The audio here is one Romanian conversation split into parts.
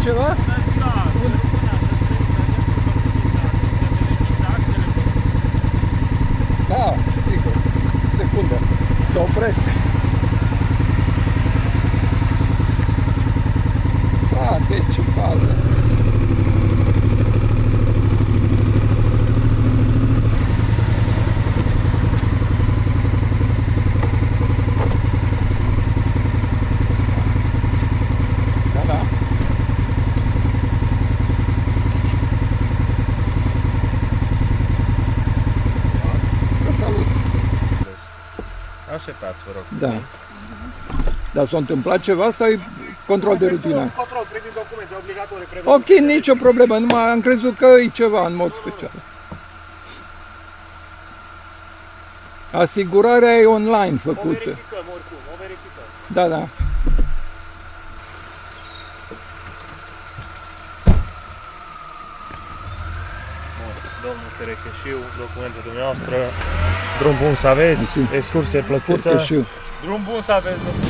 ceva? Da, sigur. Secundă. Se opresc. Frate, ce fază. Da, da. Vă salut. Așteptați, vă rog. Da. Dar s-a întâmplat ceva sau e control de rutină? Control privind documente obligatorii. Ok, nicio problemă, numai am crezut că e ceva în mod special. Asigurarea e online O făcută. verificăm oricum, o verificăm. Da, da. Domnul Cherecheșiu, documentul dumneavoastră. Drum bun să aveți, Mersi. excursie plăcută. Cherecheșiu. Drum bun să aveți, domnule.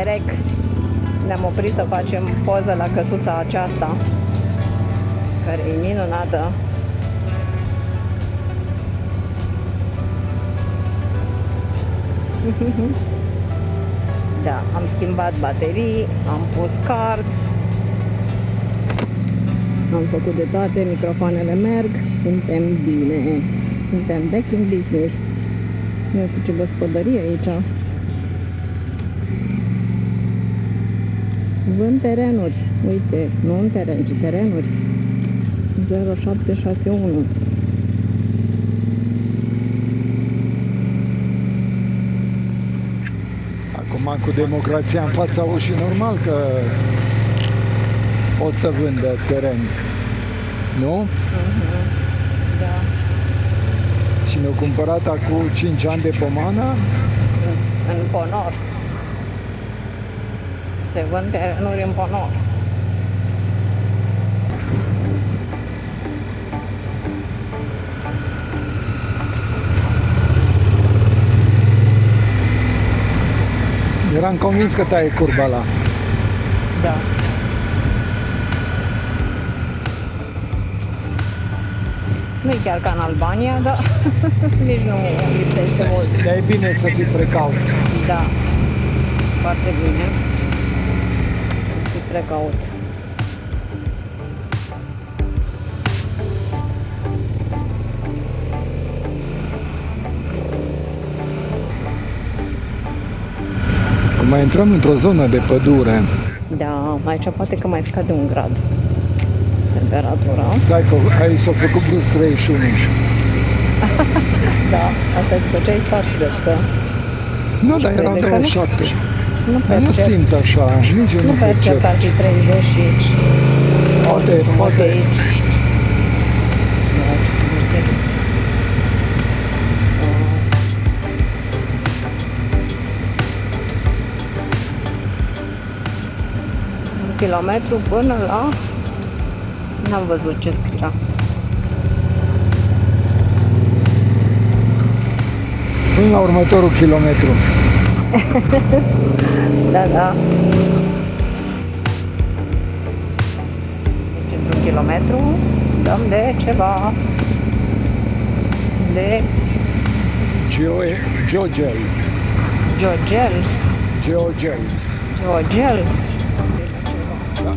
Terec. Ne-am oprit să facem poză la căsuța aceasta, care e minunată. Da, am schimbat baterii, am pus card, am făcut de toate, microfoanele merg, suntem bine, suntem back in business. Uite ce gospodărie aici. Vând terenuri, uite, nu un teren, ci terenuri. 0761. Acum cu democrația în fața ușii, normal că pot să vândă teren. Nu? Da. Și ne-au cumpărat acum 5 ani de pomană. În Ponor. Se vând terenuri în Ponor. Eram convins că taie curba la. Da. Nu e chiar ca în Albania, dar nici nu lipsește mult. Dar e bine să fii precaut. Da. Foarte bine. Să fii precaut. Mai intrăm într-o zonă de pădure. Da, aici poate că mai scade 1 grad temperatura. Stai că aici s-a făcut plus 31. Da, asta e după ce ai stat, cred că. Nu, dar crede era că nu? 27. Nu Nu percep. simt așa, nici eu Nu nu percep percep. că ar fi 30 și Poate, ce frumos poate. e aici. Da, ce frumos e. Un kilometru până la... N-am văzut ce scria. Până la următorul kilometru. Da, da. Deci într-un kilometru dăm de ceva. De Geogel. Geogel. Geogel. Geogel. Da.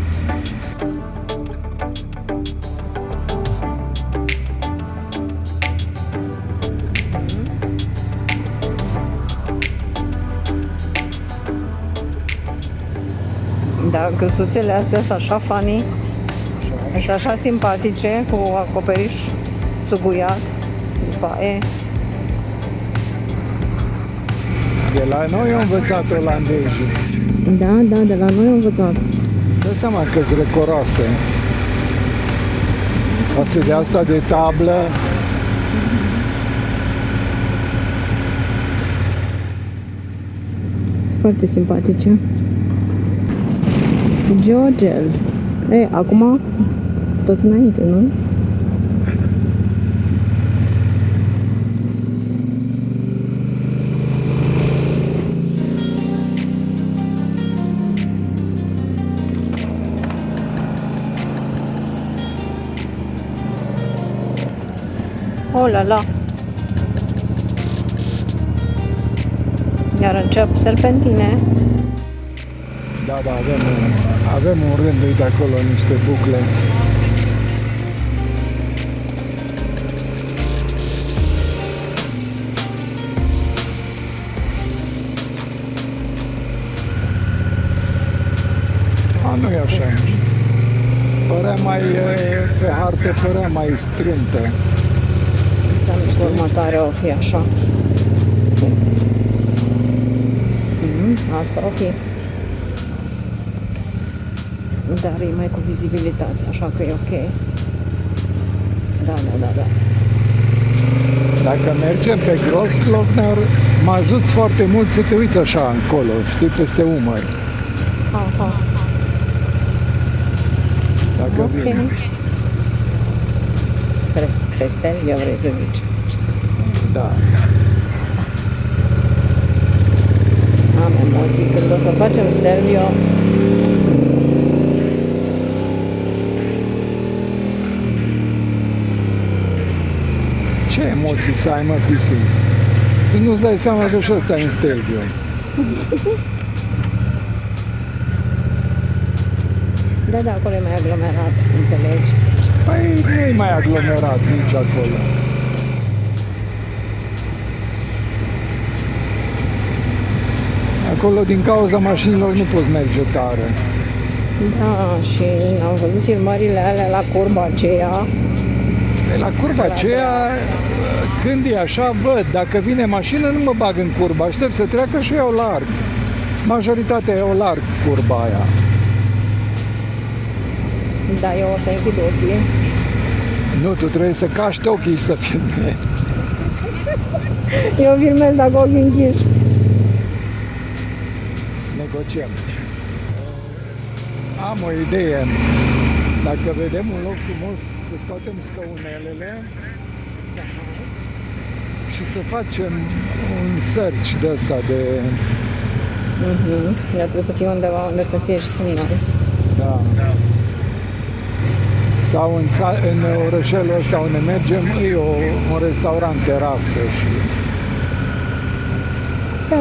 Da, căsuțele astea sunt așa funny. Sunt așa simpatice, cu acoperiș suguiat. După e. De la noi au învățat olandezii. Da, da, de la noi am învățat. Dă seama că sunt răcoroase. Față de asta de tablă. Sunt foarte simpatice. Geogel. E, acum tot înainte, nu? Oh la la. Iar încep serpentine. Da, da, avem un rând, uite acolo niște bucle. Nu e așa. Părea mai, pe hartă părea mai strântă. Înseamnă că următoarea o fi așa. Asta ok. Dar e mai cu vizibilitate, așa că e ok. Da, da, da, da. Dacă mergem pe Grossglockner, mă ajuți foarte mult să te uiți așa încolo, știi, peste umăr. Aha. Dacă Ok. vine. Peste eu vrei să zici. Da. Amen, da. emoții. Când o să facem Stelvio, Ce emoții să ai, mă, Pisi? Tu nu-ți dai seama că și ăsta e în Stelvio. da, acolo e mai aglomerat, înțelegi? Păi nu e mai aglomerat nici acolo. Acolo, din cauza mașinilor, nu poți merge tare. Da, și am văzut filmările alea la curba aceea. Pe la curba aceea, când e așa, văd, dacă vine mașină, nu mă bag în curba, aștept să treacă și iau larg. Majoritatea iau larg curba aia. Da, eu o să închid ochii. Nu, tu trebuie să caști ochii și să filmezi. Eu filmez dacă ochii închiși. Negociem. Am o idee. Dacă vedem un loc frumos, să scoatem scăunelele și să facem un search de ăsta de... Iar trebuie să fie undeva unde să fie și semnal. Da. Sau în orășelul ăsta unde mergem, e un restaurant terasă și...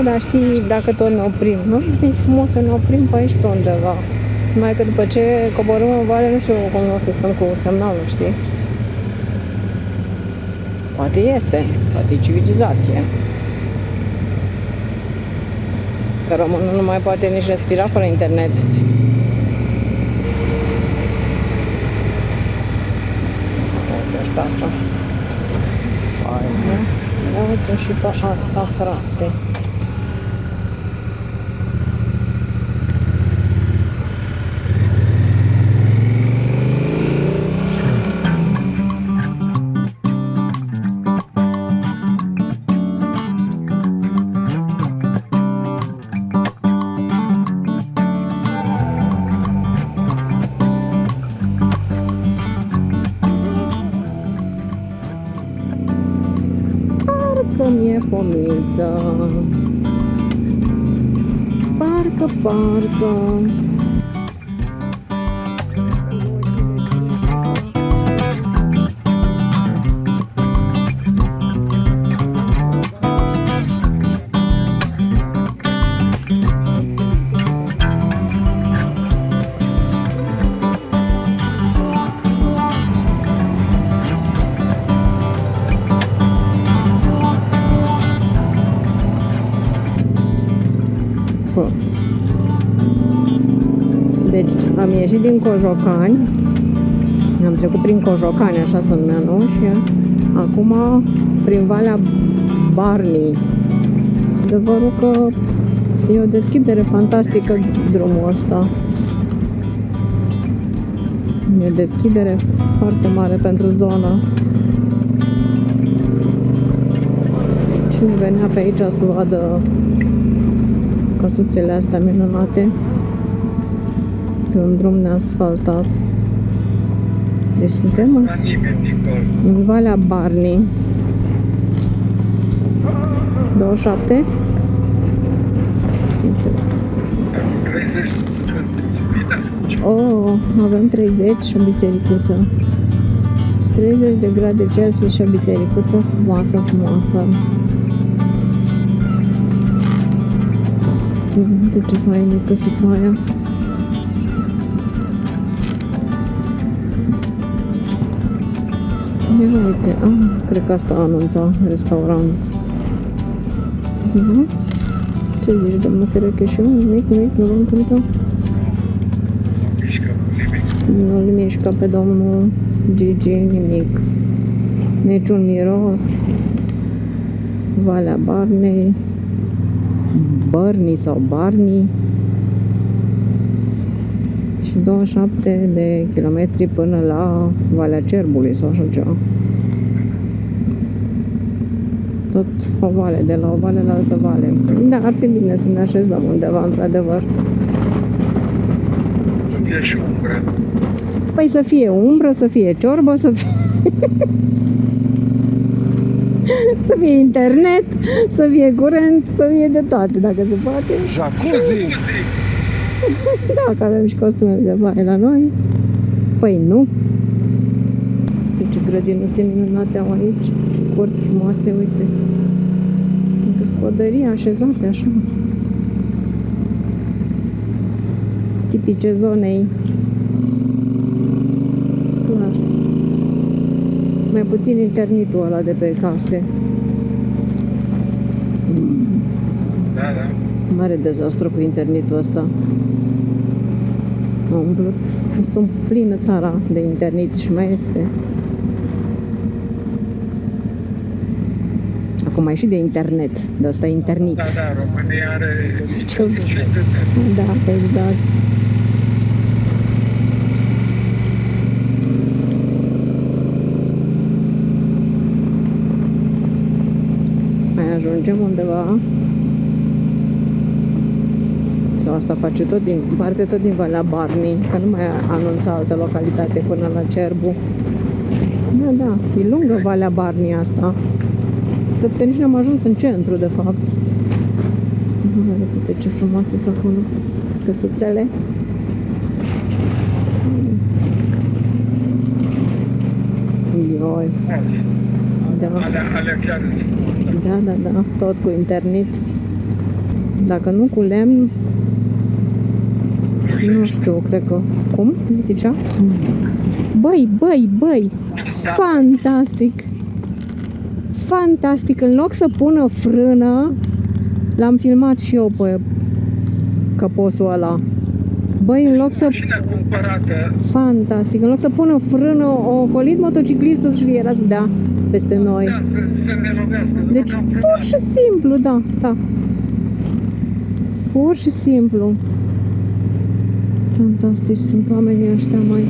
Da, știi, dacă tot ne oprim, nu? E frumos să ne oprim pe aici pe undeva. Numai că după ce coborâm în vale, nu știu cum o să stăm cu semnalul, știi? Poate este, poate e civilizație. Că românul nu mai poate nici respira fără internet. Uite și pe asta. Fain. Uite și pe asta, frate. Parcă mi-e fomiță. Parcă. Deci am ieșit din Cojocani, am trecut prin Cojocani, așa se numea, nu? Și acum prin Valea Barnii. Adevărul că e o deschidere fantastică drumul ăsta. E o deschidere foarte mare pentru zona. Cine venea pe aici să vadă căsuțele astea minunate pe un drum neasfaltat. Deci suntem în Valea Barnii. 27? Oh, avem 30 și o bisericuță. 30 de grade Celsius și o bisericuță frumoasă. Uite ce fain e căsuța aia. Ia uite, cred că asta anunța restaurant. Ce zici, domnul Cherecheșu? Nimic, nu v-am cântat? Nu-l mișcă pe domnul Gigi nimic. Niciun miros. Valea Barnei. Barney sau Barney. Și 27 de kilometri până la Valea Cerbului sau așa ceva. Tot o vale, de la o vale la altă vale. Da, ar fi bine să ne așezăm undeva, într-adevăr. Să fie și umbră. Păi să fie umbră, să fie ciorbă, să fie... Să fie internet, să fie curent, să fie de toate, dacă se poate. Jacuzzi. Da, că avem și costume de baie la noi. Păi nu. Uite ce grădinuțe minunate au aici. Și curți frumoase, uite. Gospodării așezate așa. Tipice zonei. Clar. Mai puțin internetul ăla de pe case. Da, da. Mare dezastru cu internetul ăsta. A umplut, a fost plină țara de internet și mai este. Acum mai și de internet, de asta internet. Da, România are... Da, exact. Mai ajungem undeva. Sau asta face parte tot din Valea Barnii, că nu mai anunța altă localitate până la Cerbu. Da, e lungă Valea Barnii asta. Cred că nici n-am ajuns în centru, de fapt. Uite ce frumoase sunt acolo. Căsuțele. Ioi. Da. Tot cu internet. Dacă nu cu lemn, nu știu, cred că... Cum? Zicea? Băi! Fantastic! Fantastic! În loc să pună frână, l-am filmat și eu pe căposul ăla. Băi, în loc să... Fantastic! În loc să pună frână, o colit motociclistul și era să dea peste noi. Deci, pur și simplu, da. Pur și simplu. Fantastici sunt oamenii ăștia, mai.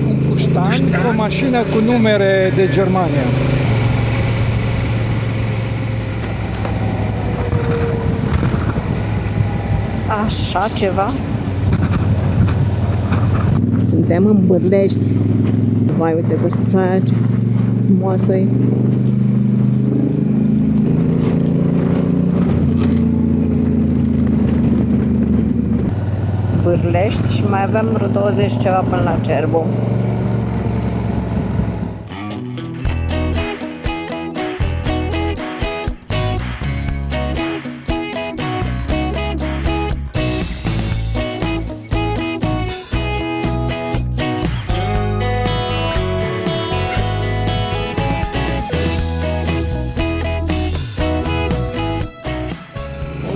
Un puștan cu o mașină cu numere de Germania. Așa ceva. Suntem în Bârlești. Vai, uite căsuța aia ce frumoasă-i. Bârlești și mai avem vreo 20 ceva până la Cerbu.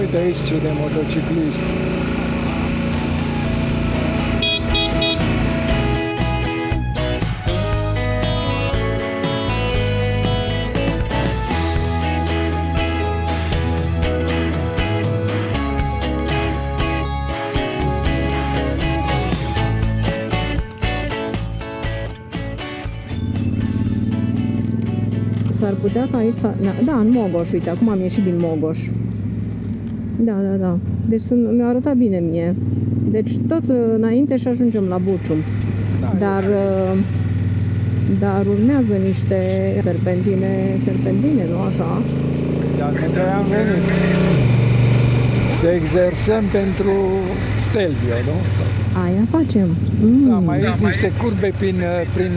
Uite aici ce de motociclist. S-ar putea ca aici să... Da, în Mogoș, uite, acum am ieșit din Mogoș. Da. Deci mi-a arătat bine mie. Deci tot înainte și ajungem la Bucium. Da, dar urmează niște serpentine, nu așa? Dacă am venit să exersăm pentru Stelvio, nu? Aia facem. Da, mai există niște curbe prin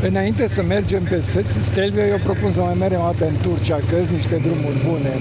înainte să mergem pe Stelvio, eu propun să mai mergem o dată în Turcia, că sunt niște drumuri bune.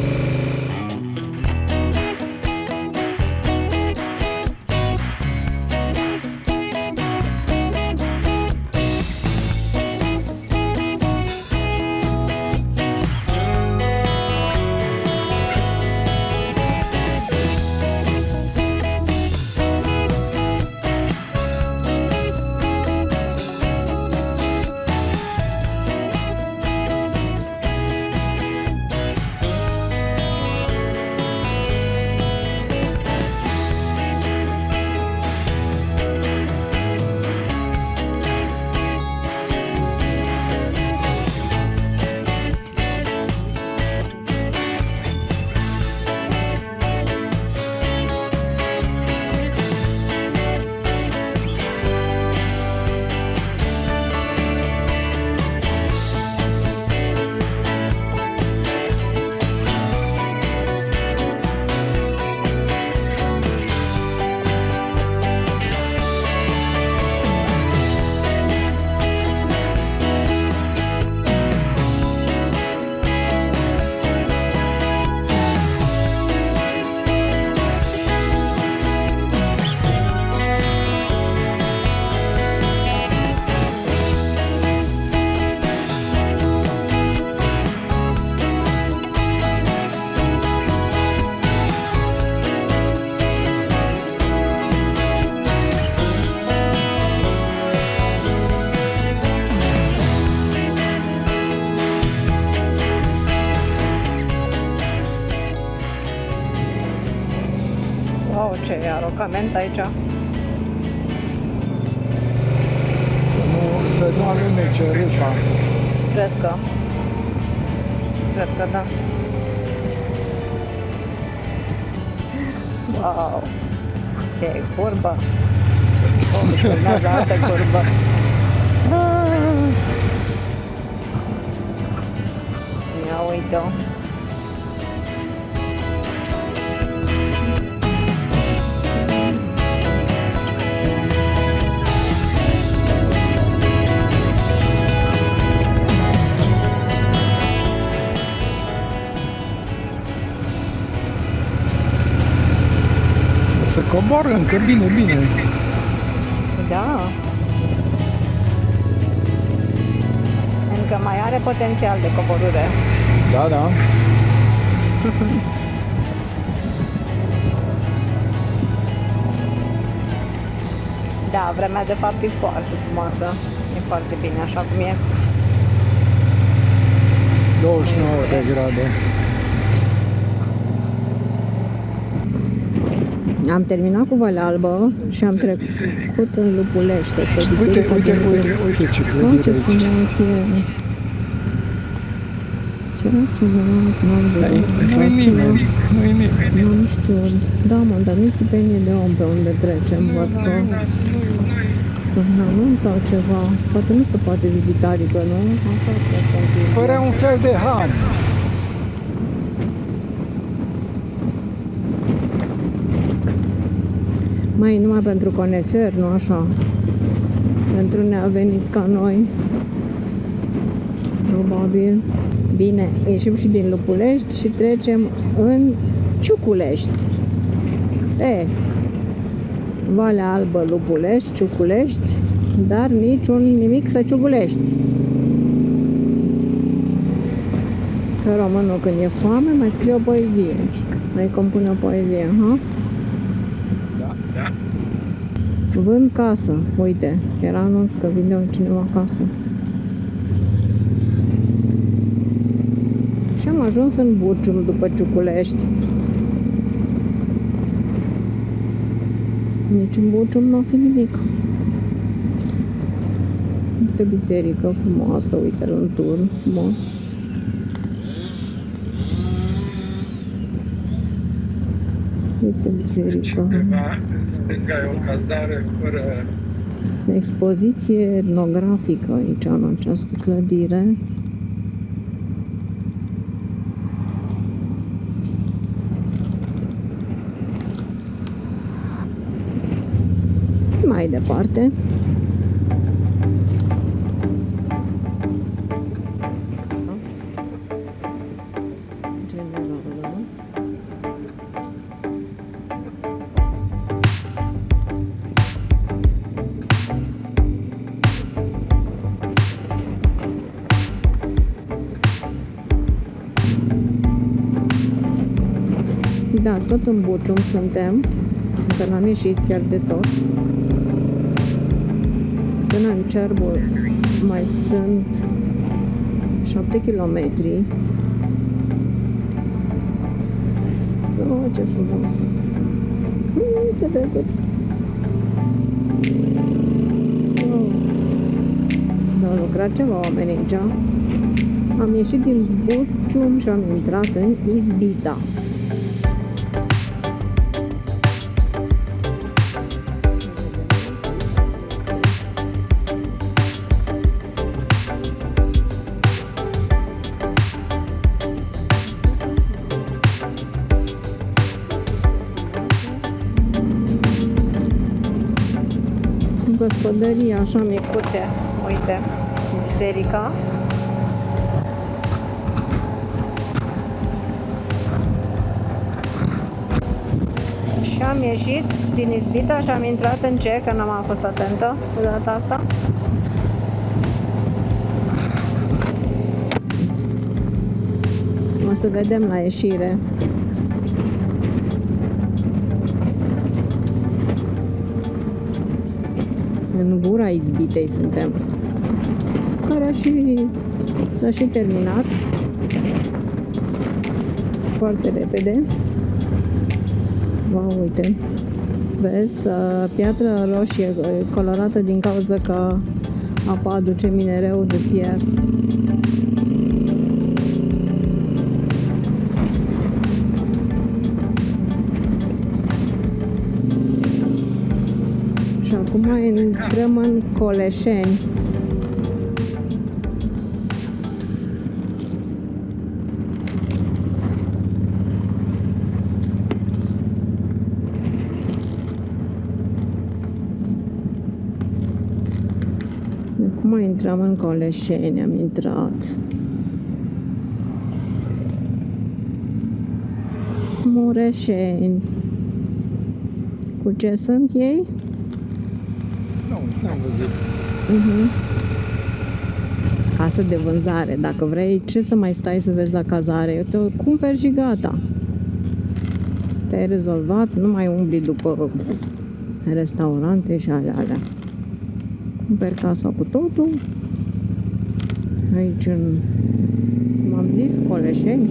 e arocament aici. Să nu alunece râpa. Cred că da. Wow! Ce curbă! Își urmează altă curbă. Ia uite-o! Să coboară încă bine. Da. Încă mai are potențial de coborâre. Da. Da, vremea de fapt e foarte frumoasă. E foarte bine așa cum e. 29 de grade. Am terminat cu Valea Albă și am trecut în Lupulești. Asta e biserica din Uite ce Oh, clădire ce aici. frumos e! Ce frumos, n-am văzut așa Nu-i ceva. nimeni. Nu știu. Da, mă, dar nu-i țipenie de om pe unde trecem. Văd că un anunț sau ceva. Poate nu se poate vizita, adică nu? Așa că Părea un fel de ham. mai numai pentru coneseri, nu așa? Pentru neaveniți ca noi. Probabil. Bine, ieșim și din Lupulești și trecem în Ciuculești. Valea Albă, Lupulești, Ciuculești, dar nimic să ciugulești. Că românul când e foame mai scrie o poezie. Mai compune o poezie, ha? Da. Vând casă. Uite, era anunț că vinde cineva casă. Și am ajuns în Bucium după Ciuculești. Nici în Bucium nu o fi nimic. Este o biserică frumoasă, uite, în turn, frumos. Uite biserica. Undeva în stânga e o cazare fără... Expoziție etnografică aici, în această clădire. Mai departe. Generală. Da, tot în Bucium suntem, că n-am ieșit chiar de tot. Până în Cerbul mai sunt 7 kilometri. Oh, ce frumos! Ce drăguț! Oh. Au lucrat ceva oameni aici. Am ieșit din Bucium și am intrat în Izbita. Gospodării așa micuțe, uite, biserica. Și am ieșit din Izbita și am intrat în ce, că n-am fost atentă de data asta. O să vedem la ieșire. În gura Izbitei suntem, care s-a și terminat foarte repede. Wow, uite, Vezi, piatră roșie colorată din cauza că apa aduce minereu de fier. Și acum intrăm în Coleșeni. Acum intrăm în Coleșeni, am intrat. Mureșeni. Cu ce sunt ei? Nu, n-am văzut. Casă de vânzare. Dacă vrei, ce să mai stai să vezi la cazare? Te cumperi și gata. Te-ai rezolvat, nu mai umbli după restaurante și alea. Cumperi casa cu totul. Aici în, cum am zis, Coleșeni.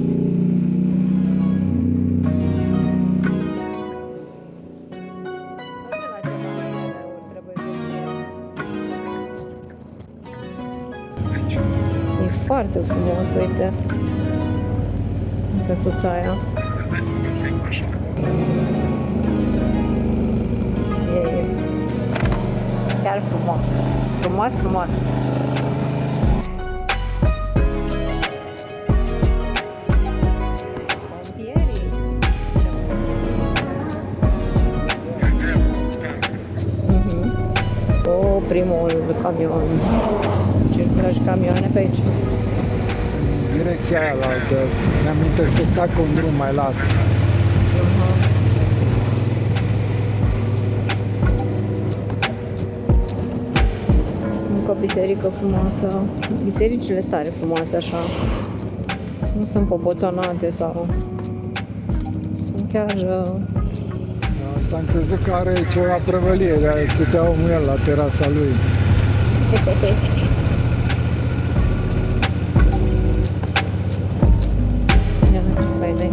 E foarte frumos, uite. Căsuța aia. E chiar frumos. Frumos, frumos. Pompierii. Primul camion. Circulă și camioane pe aici. Direcția aia la altă. Ne-am intersectat cu un drum mai lat. Încă o biserică frumoasă. Bisericile sunt tare frumoase așa. Nu sunt popoțonate sau... Sunt chiar... Asta am crezut că are ceva prăvălie, dar stătea omul el la terasa lui. Ia, ce faine.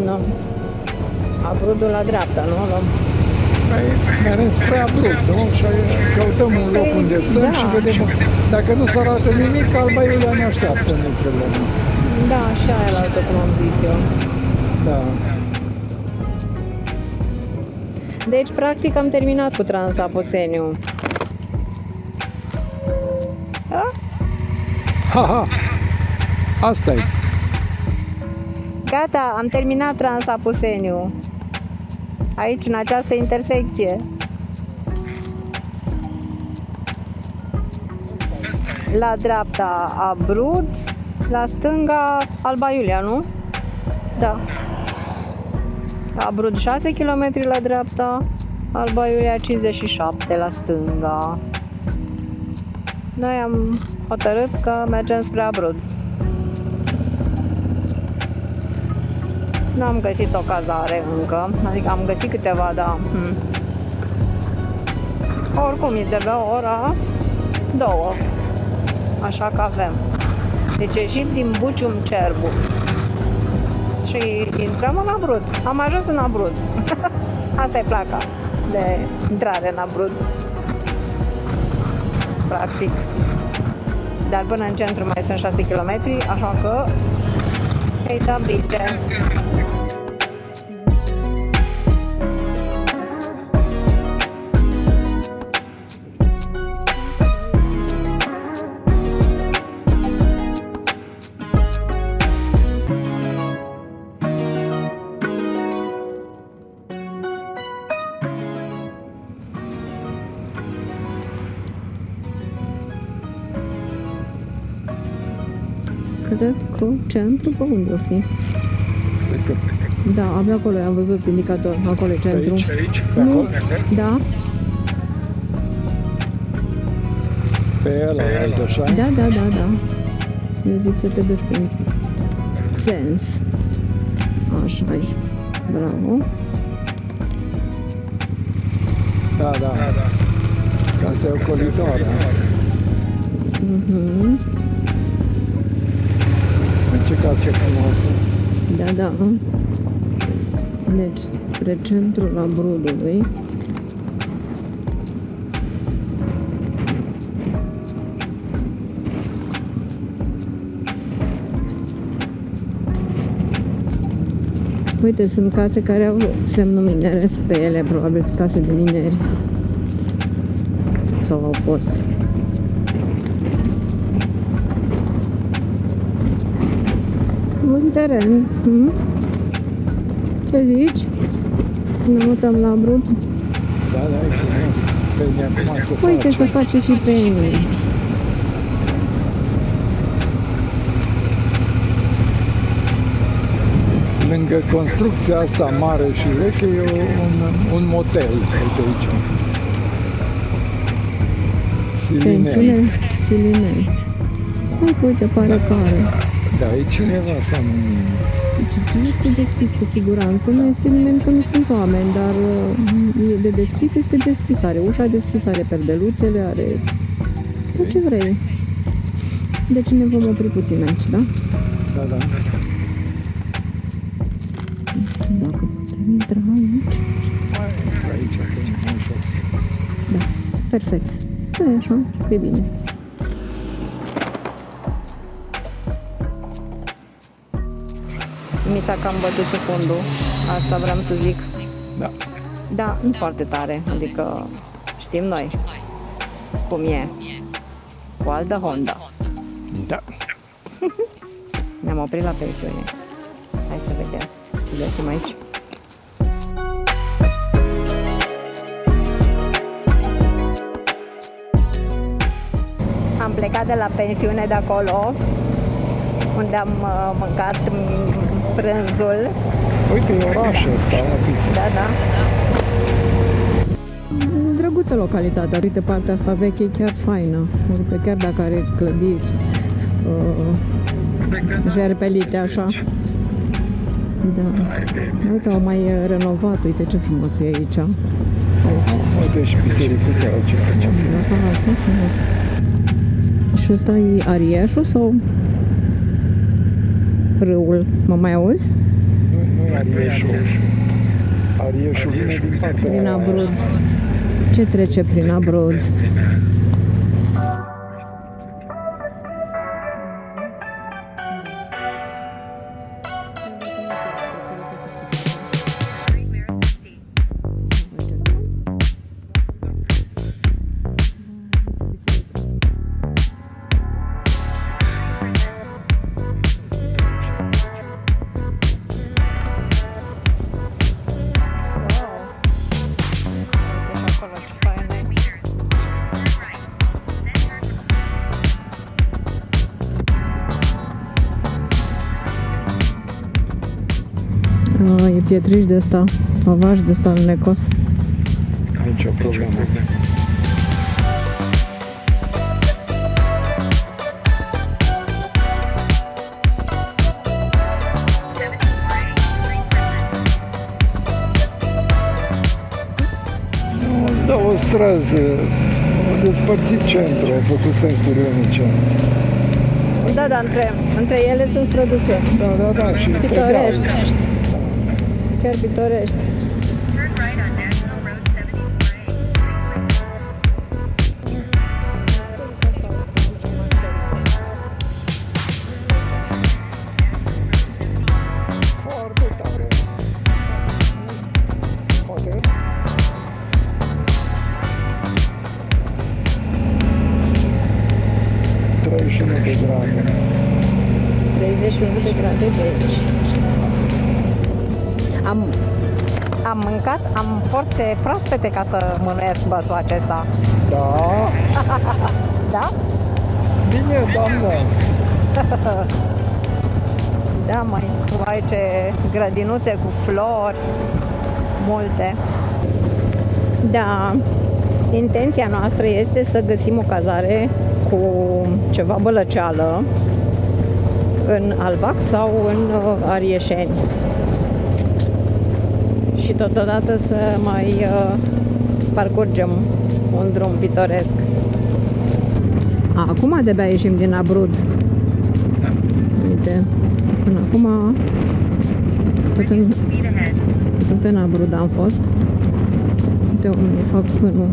Nu. Abrudul la dreapta, nu? Mergem spre Abrud, nu? Și căutăm un loc unde stăm și vedem. Dacă nu se arată nimic, Alba Iulia ne așteaptă, nu e problemă. Da, așa e la altă, cum am zis eu. Da. Deci, practic, am terminat cu Transapuseniu. Da? Ha-ha! Asta-i. Gata, am terminat Transapuseniu. Aici, în această intersecție. La dreapta Abrud, la stânga Alba Iulia, nu? Da. Abrud 6 km la dreapta, Alba Iulia 57 la stânga. Noi am hotărât că mergem spre Abrud. Nu am găsit o cazare încă, adică am găsit câteva, da. Oricum, e de la ora 2, așa că avem. Deci ieșim din Bucium Cerbu și intrăm în Abrud. Am ajuns în Abrud. Asta e placa de intrare în Abrud. Practic. Dar până în centru mai sunt 6 km, așa că îi dăm bice. Cred că centru, pe unde o fi? Cred că Da, abia acolo am văzut indicator, acolo e centru. Aici? Nu, da, pe ăla, alt așa. da. Eu zic să te duci prin sens. Așa-i. Bravo. Da. Că asta e ocolitoare. Ce casă frumoasă. Da, da. Deci, spre centrul Abrudului. Uite, sunt case care au semnul minere pe ele, probabil sunt case de mineri. Sau au fost. Un teren. Ce zici? Ne mutăm la Abrud? Da, da, e frumos. Penii acum se Uite, se face și penii. Lângă construcția asta mare și veche e un motel. Uite aici. Pensiune Silinei. Hai că uite, pare că are. Da, e cineva sau nu? Deci este deschis cu siguranță, nu este nimeni că nu sunt oameni, dar e de deschis, este deschis, are ușa deschisă, are perdeluțele, are tot ce vrei. Deci ne vom opri puțin aici, da? Da, da. Nu știu dacă putem intra aici. Mai intră aici, că e în jos. Da, perfect. Stai așa, că e bine. Mi s-a cam bătut și fundul, asta vreau să zic. Da. Da, nu foarte tare, adică știm noi cum e. Cu altă Honda. Da. Ne-am oprit la pensiune. Hai să vedem ce găsim aici. Am plecat de la pensiune de acolo, unde am mâncat prânzul. Uite, e orașul ăsta, Da, da. Drăguță localitatea. Uite, partea asta veche e chiar faină. Uite, chiar dacă are clădiri jerpelite așa. Da. Uite, au mai renovat. Uite ce frumos e aici. Uite și bisericuța, ce frumos e. Da, ce frumos. Și ăsta e Arieșul sau râul? Mă mai auzi? Nu e Arieșul. Arieșul vine din partea Prin Abrud. Ce trece prin Abrud? E pietriș de ăsta, avaș de ăsta înecos. Nici o problemă. Două străzi, au despărțit centru, au făcut sensuri unice. Da, da, între ele sunt străduțe. Da, da, da, și Pitorești. Chiar pitorești. Turn right on National Road 73. Foarte tare. Poate? 31 de grade. 31 de grade de aici. Am mâncat, am forțe proaspete ca să mânuiesc bățul acesta. Da, Da? bine, doamnă. Da, mai ce grădinuțe cu flori, multe. Da, intenția noastră este să găsim o cazare cu ceva bălăceală în Albac sau în Arieșeni. Și totodată să mai parcurgem un drum pitoresc. Acum de-abia ieșim din Abrud. Uite, până acum Speed ahead. tot în Abrud am fost. Uite, oamenii fac fânul.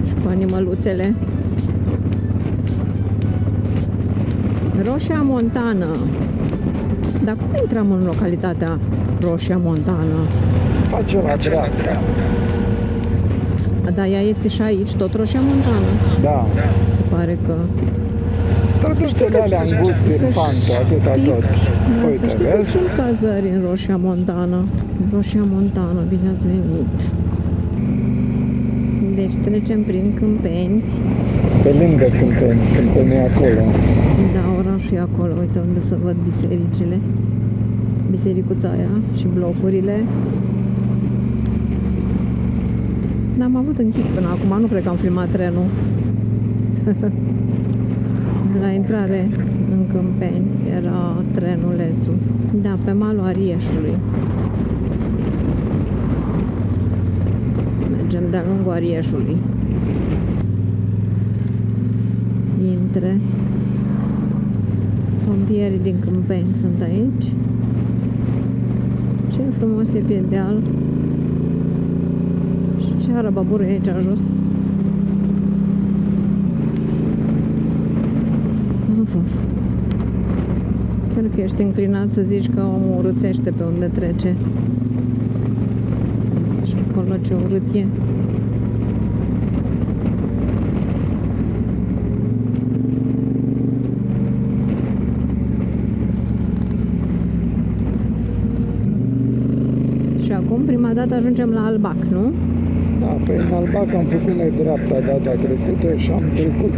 Și cu animăluțele. Roșia Montană. Dar cum intrăm în localitatea Roșia Montană? Se face la dreapta. Dar ea este și aici, tot Roșia Montană. Da. Se pare că... Străduțele alea înguste în pantă, atâta tot. Da, să Uite, știi că vezi? sunt cazări în Roșia Montană. Roșia Montană, bine ați venit. Deci trecem prin Câmpeni. Pe lângă Câmpeni e acolo. Da, orașul e acolo, uite unde să văd bisericile. Bisericuța aia și blocurile. L-am avut închis până acum, nu cred că am filmat trenul. La intrare în Câmpeni era trenulețul. Da, pe malul Arieșului. Mergem de-a lungul Arieșului. Intre. Pompierii din Câmpeni sunt aici. Ce frumos e pe deal. Și ce arababur e aici jos. Of. Chiar că ești înclinat să zici că omul urâțește pe unde trece. Uite și acolo ce urât e. Și acum, prima dată, ajungem la Albac, nu? Da, pe în Albac am făcut mai dreapta data trecută și am trecut.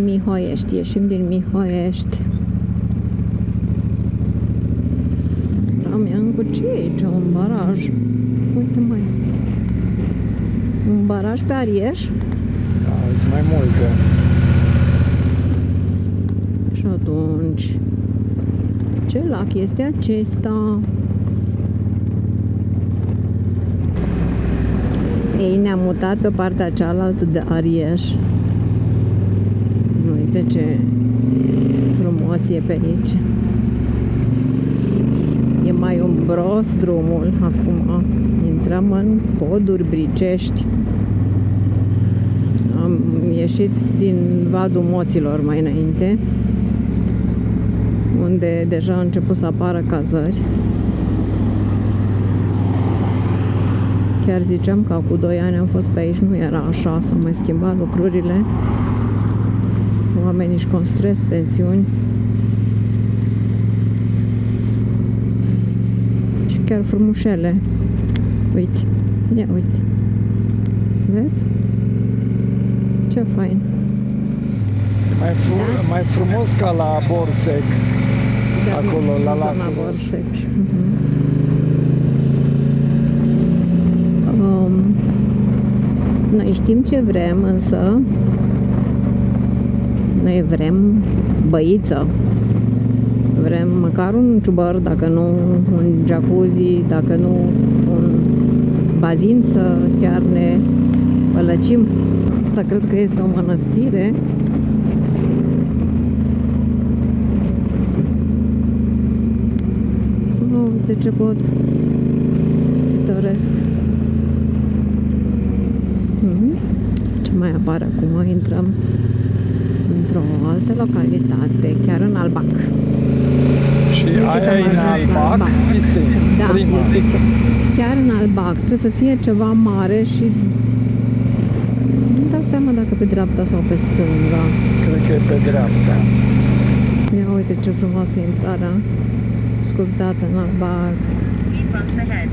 Mihoiești, ieșim din Mihoiești. Ramian, cu ce e aici? Un baraj. Uite, mai. Un baraj pe Arieș. Da, sunt mai multe. Și atunci, ce lac este acesta? Ei, ne-am mutat pe partea cealaltă de Arieș. Uite ce frumos e pe aici. E mai umbros drumul acum. Intrăm în poduri bricești. Am ieșit din Vadul Moților mai înainte, unde deja a început să apară cazări. Chiar ziceam că cu 2 ani am fost pe aici, nu era așa, s-au mai schimbat lucrurile. Oamenii își construiesc pensiuni. Și chiar frumușele. Uite, ia uite. Vezi? Ce fain. Mai frumos ca la Borsec. Da, Acolo, la zona lacul. Borsec. Noi știm ce vrem, însă noi vrem băiță. Vrem măcar un ciubăr, dacă nu un jacuzzi, dacă nu un bazin, să chiar ne pălăcim. Asta cred că este o mănăstire. Uite ce pod pitoresc. Ce mai apare acum? Intrăm într-o altă localitate, chiar în Albac. Și Uite că aia am e în ajuns la Albac, Da, prima. este chiar în Albac. Trebuie să fie ceva mare și nu dau seama dacă pe dreapta sau pe stânga. Cred că e pe dreapta. Ia uite ce frumoasă e intrarea sculptată în Albac. Speed bumps ahead.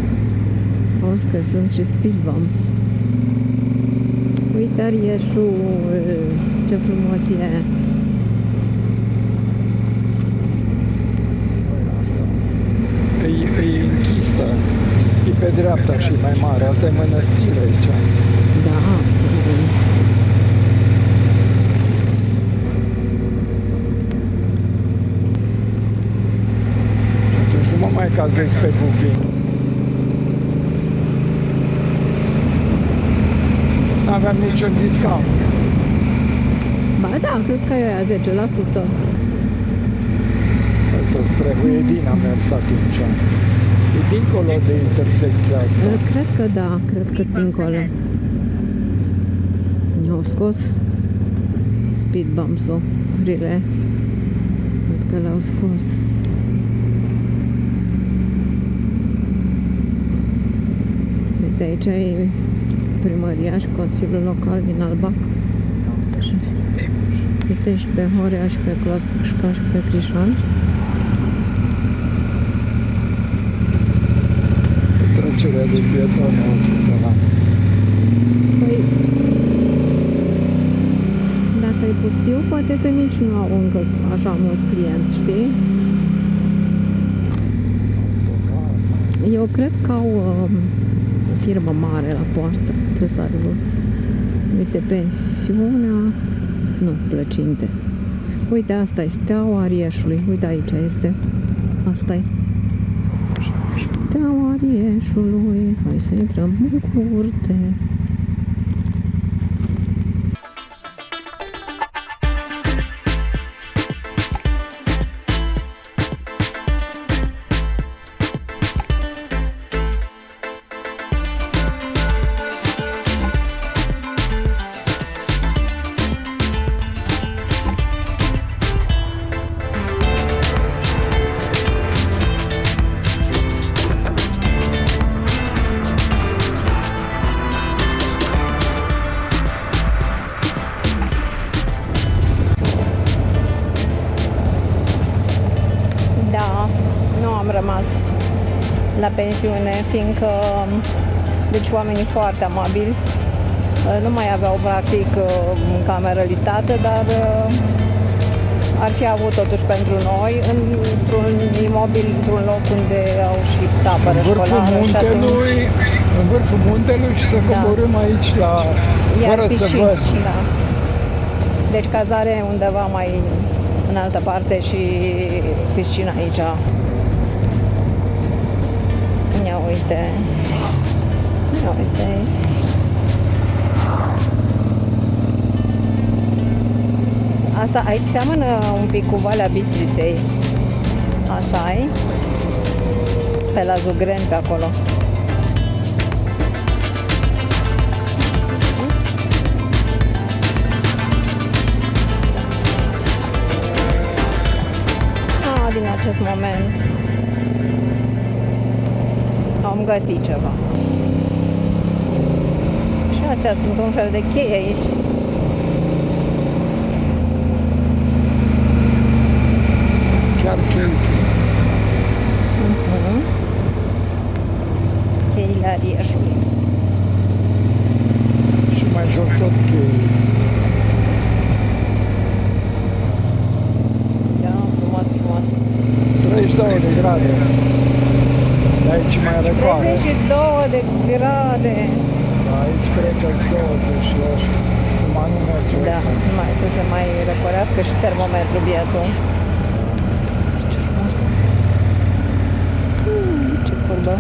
Auzi că sunt și speed bumps. Uite Arieșul, ce frumos e. Asta. E închisă. E pe dreapta și mai mare. Asta e mănăstire aici. Da, sunt bun. cazezi pe Booking. N-aveam niciun discount. Ba da, cred că e aia 10%. Asta spre Huedin am mers atunci. E dincolo de intersecția asta. Cred că da, cred că dincolo. Eu scos speed bumps-urile. Cred că le-au scos. Uite, aici e primăria și Consiliul Local din Albac. Și uite și pe Horea și pe Closca și pe Crișan. Trecerea de pietoni. Păi, dacă e pustiu, poate că nici nu au încă așa mulți clienți, știi? Eu cred că au firmă mare la poartă, trebuie să aibă. Uite, pensiunea, nu, plăcinte. Uite, asta e Steaua Arieșului, uite aici este, asta e Steaua Arieșului, hai să intrăm în curte. Rămas la pensiune, fiindcă deci oamenii foarte amabili nu mai aveau practic cameră listată, dar ar fi avut totuși pentru noi într-un imobil, într-un loc unde au și tabără școlară și atunci... În vârful muntelui și să coborâm aici la... fără să văd. Da. Deci cazare undeva mai în altă parte și piscina aici. Ia uite. Ia uite. Asta aici seamănă un pic cu Valea Bistriței. Așa-i. Pe la Zugreni, pe acolo. Din acest moment am găsit ceva. Și astea sunt un fel de cheie aici. Chiar chei sunt. Cheile Arieșului. Și mai jos tot chei. Da, frumos, frumos. 32 de grade. De aici mai răcoare. 32 de grade. Aici cred că 28. Numai nu merge Da, ăsta. mai să se mai răcorească și termometru bietul. Ce frumos. Ce curbă.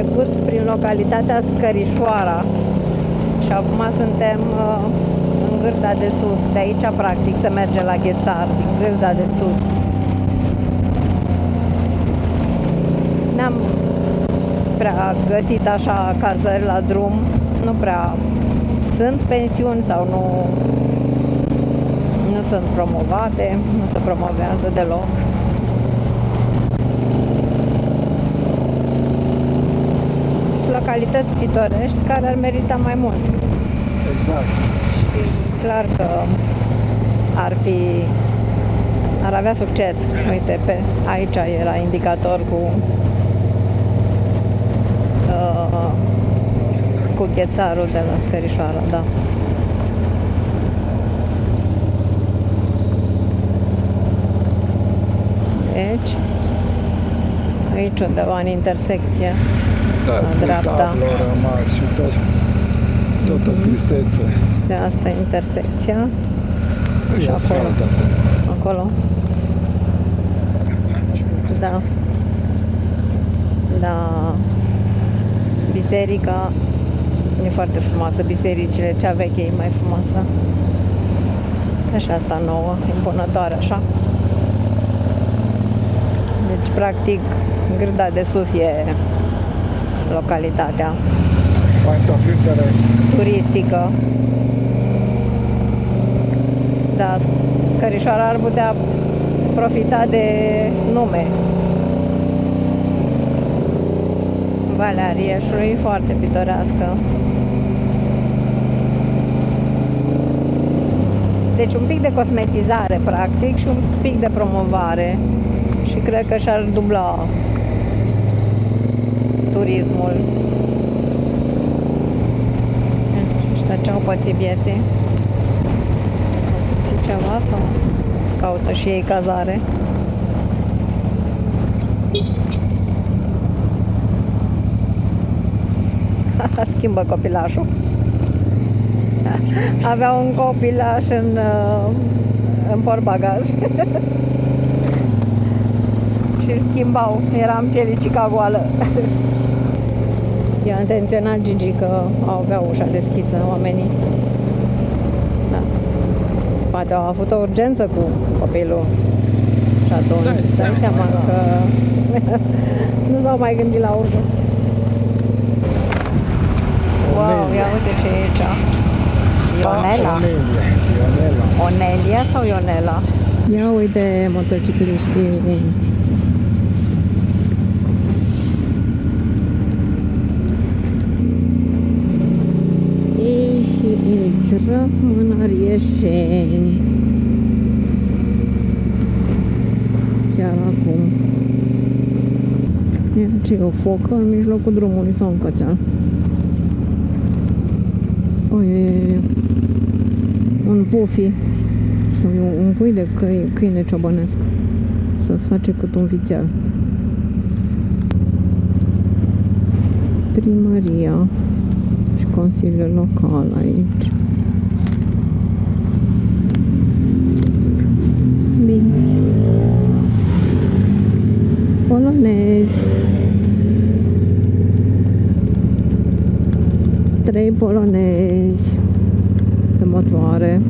trecut prin localitatea Scărișoara și acum suntem în Gârda de Sus. De aici, practic, se merge la Ghețar, din Gârda de Sus. N-am prea găsit așa cazări la drum, nu prea sunt pensiuni sau nu sunt promovate, nu se promovează deloc. Sunt localități pitorești care ar merita mai mult. Exact. Și clar că ar avea succes. Uite, aici era indicator cu Ghețarul de la Scărișoara, da. Deci, aici undeva în intersecție, Da, la dreapta. tablă a rămas și tot o tristețe. De asta e intersecția. E Și acolo. asfalt Acolo. Da. Da. Biserica e foarte frumoasă. Bisericile, cea veche e mai frumoasă. Și asta nouă, impunătoare, așa. Deci, practic, Gârda de Sus e localitatea Point of interest. turistică. Da, Scărișoara ar putea profita de nume. Valea Arieșului e foarte pitorească. Deci un pic de cosmetizare, practic, și un pic de promovare. Și cred că și-ar dubla turismul. Ăștia ce-au pățit vieții. Au pățit ceva sau caută și ei cazare? Schimbă copilașul. Avea un copilaș în portbagaj. Și schimbau. Era în pielicica goală. I-a intenționat Gigi că aveau ușa deschisă oamenii. Da. Poate au avut o urgență cu copilul. Și atunci dai seama că nu s-au mai gândit la ușă. Wow, ia uite ce e aici. Ionela. Onelia sau Ionela? Ia uite motocicliștii. Și intrăm în Arieșeni. Chiar acum. Ia ce e o focă în mijlocul drumului sau un cățean? Un pufi, un pui de câine ciobănesc, să-ți face cât un vițel. Primăria și Consiliul Local aici. Bine. Polonezi. 3 polonezi pe motoare.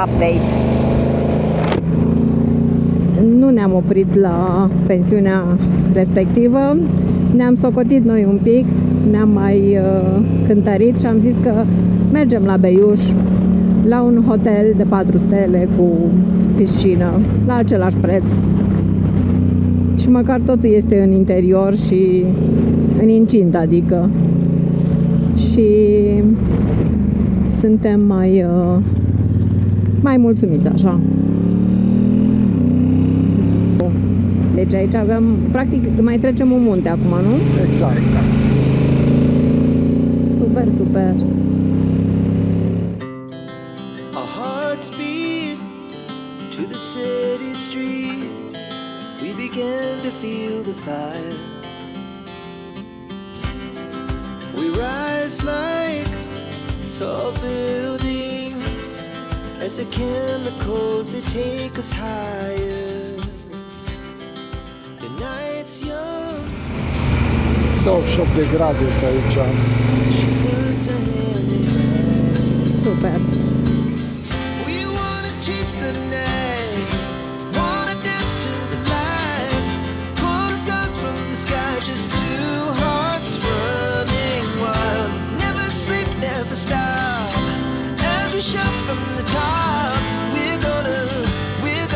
Update. Nu ne-am oprit la pensiunea respectivă. Ne-am socotit noi un pic, ne-am mai cântărit și am zis că mergem la Beiuș, la un hotel de 4 stele cu piscină, la același preț. Și măcar totul este în interior și în incintă, adică. Și suntem mai mulțumiți așa. Deci aici avem, practic, mai trecem un munte acum, nu? Exact. Super. Our hearts beat to the city streets. We began to feel the fire. We rise just like tall buildings. As the chemicals, they take us higher. The night's young. 28 de grade să aici. She puts her hand in mine. Super. We wanna chase the night, wanna dance to the light, pull the stars from the sky, just two hearts running wild. Never sleep, never stop, as we shout from the top. We're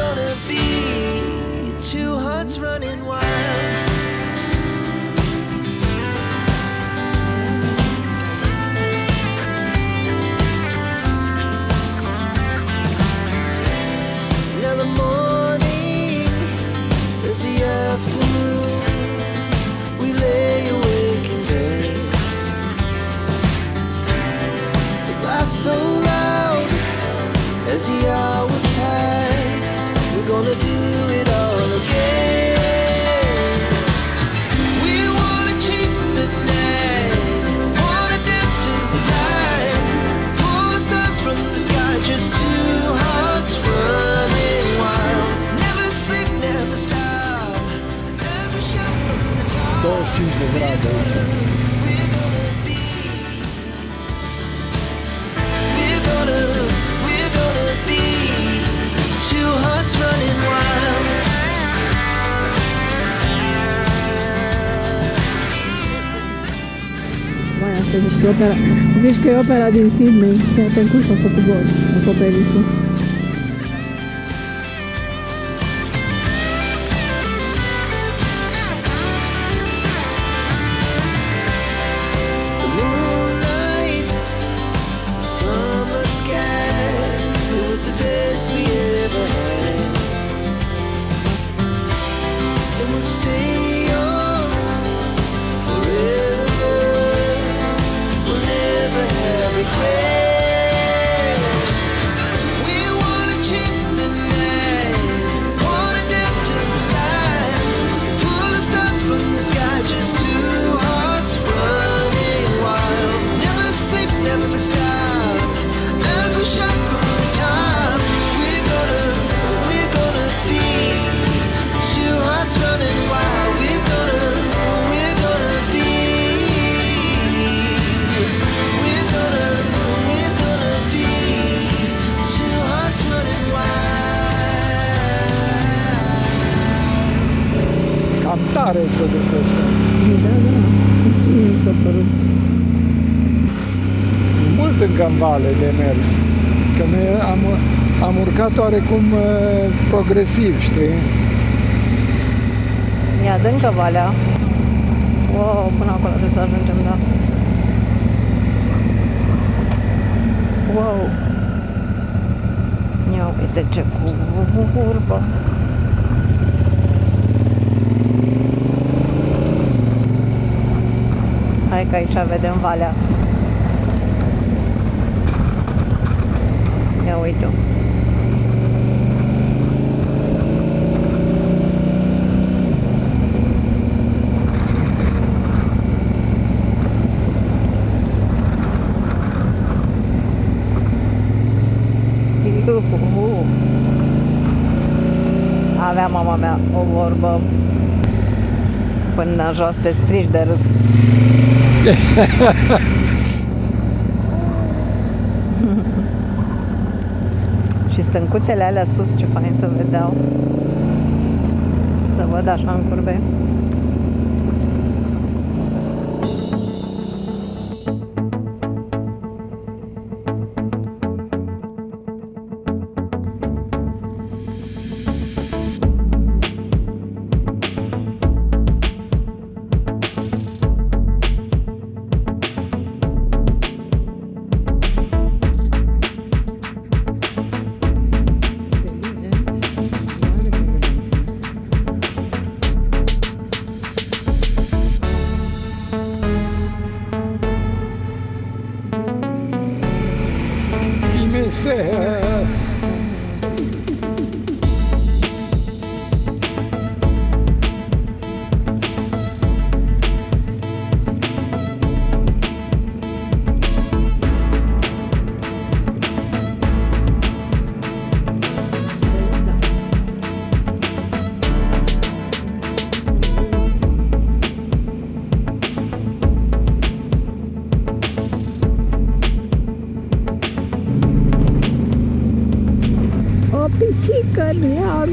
gonna be two hearts running wild. Now the morning is the afternoon. We lay awake in bed. The laughs so loud as the hours pass. We're gonna do it all again. We wanna chase the night, wanna dance to the light, pull the stars from the sky, just two hearts running wild. Never sleep, never stop, as we shout from the top. 25 de grade. We're gonna be, we're gonna be two hearts running wild. Vai, asta zici că e opera. Zici că e opera din Sydney. Fii atent cum și-a făcut acoperișul. The moonlight, summer sky, it was the best we ever had. And we'll stay young forever. We'll never have regrets. We wanna chase the night, wanna dance to the light, pull the stars from the sky, just two hearts running wild. Never sleep, never stop, as we shout from the top. We're gonna be two hearts running wild. We're gonna be, we're gonna be two hearts running wild. Cam tare să ducă ăsta. Da, da. Și mie mi s-a părut. Mult încă în vale de mers. Că noi am urcat oarecum progresiv, știi? E adâncă valea. Wow, până acolo trebuie să ajungem, da. Wow. Ia uite ce curbă. Hai că aici vedem valea. Ia uite-o. Avea mama mea o vorbă: până jos te strici de râs. Și stâncuțele alea sus, ce fain să vedeau. Să văd așa în curbe.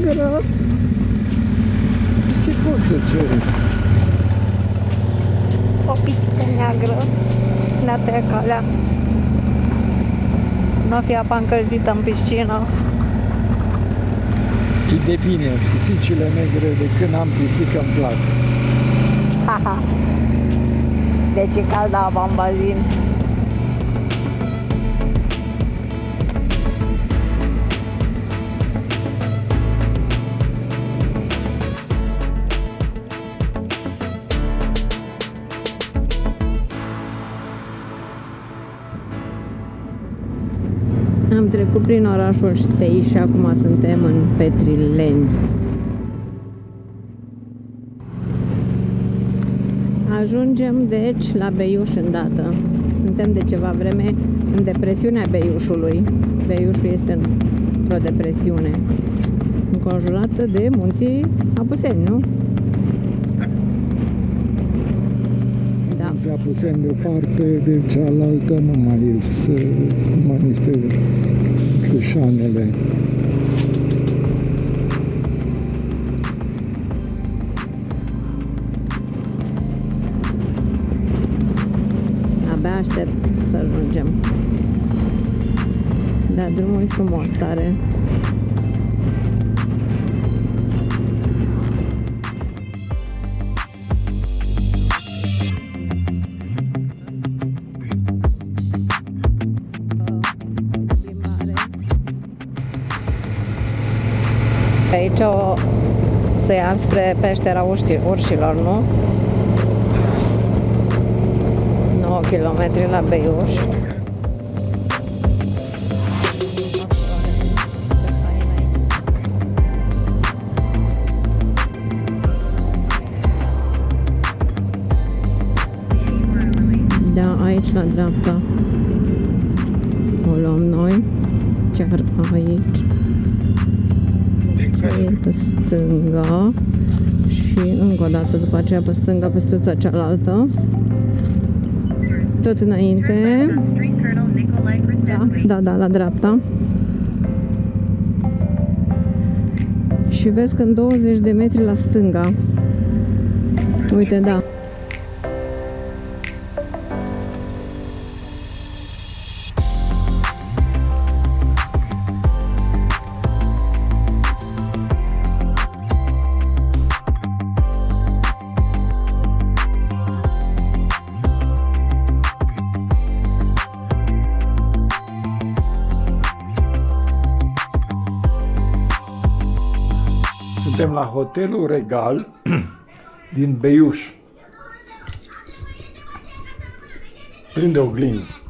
neagră. Pisicuță cere. O pisică neagră ne-a tăiat calea. Nu fi apa încălzită în piscină. E de bine, pisicile negre, de când am pisică îmi plac. Haha. Deci e caldă apa în bazin. Am trecut prin orașul Ștei și acum suntem în Petrileni. Ajungem deci la Beiuș îndată. Suntem de ceva vreme în depresiunea Beiușului. Beiușul este într-o depresiune, înconjurată de munții Apuseni, nu? Da. Munții Apuseni de o parte, de cealaltă nu mai ies numai niște câșanele. Abia aștept să ajungem. Da, drumul e frumos, tare. Aici o să iar spre peștera urșilor, nu? 9 km la Beiuș. Da, aici la dreapta o luăm noi, chiar aici. Și pe stânga și încă o dată după aceea pe stânga, pe străța cealaltă. Tot înainte. Da, la dreapta. Și vezi că în 20 de metri la stânga. Uite, da. Suntem la Hotelul Regal din Beiuș. Plin de oglinzi.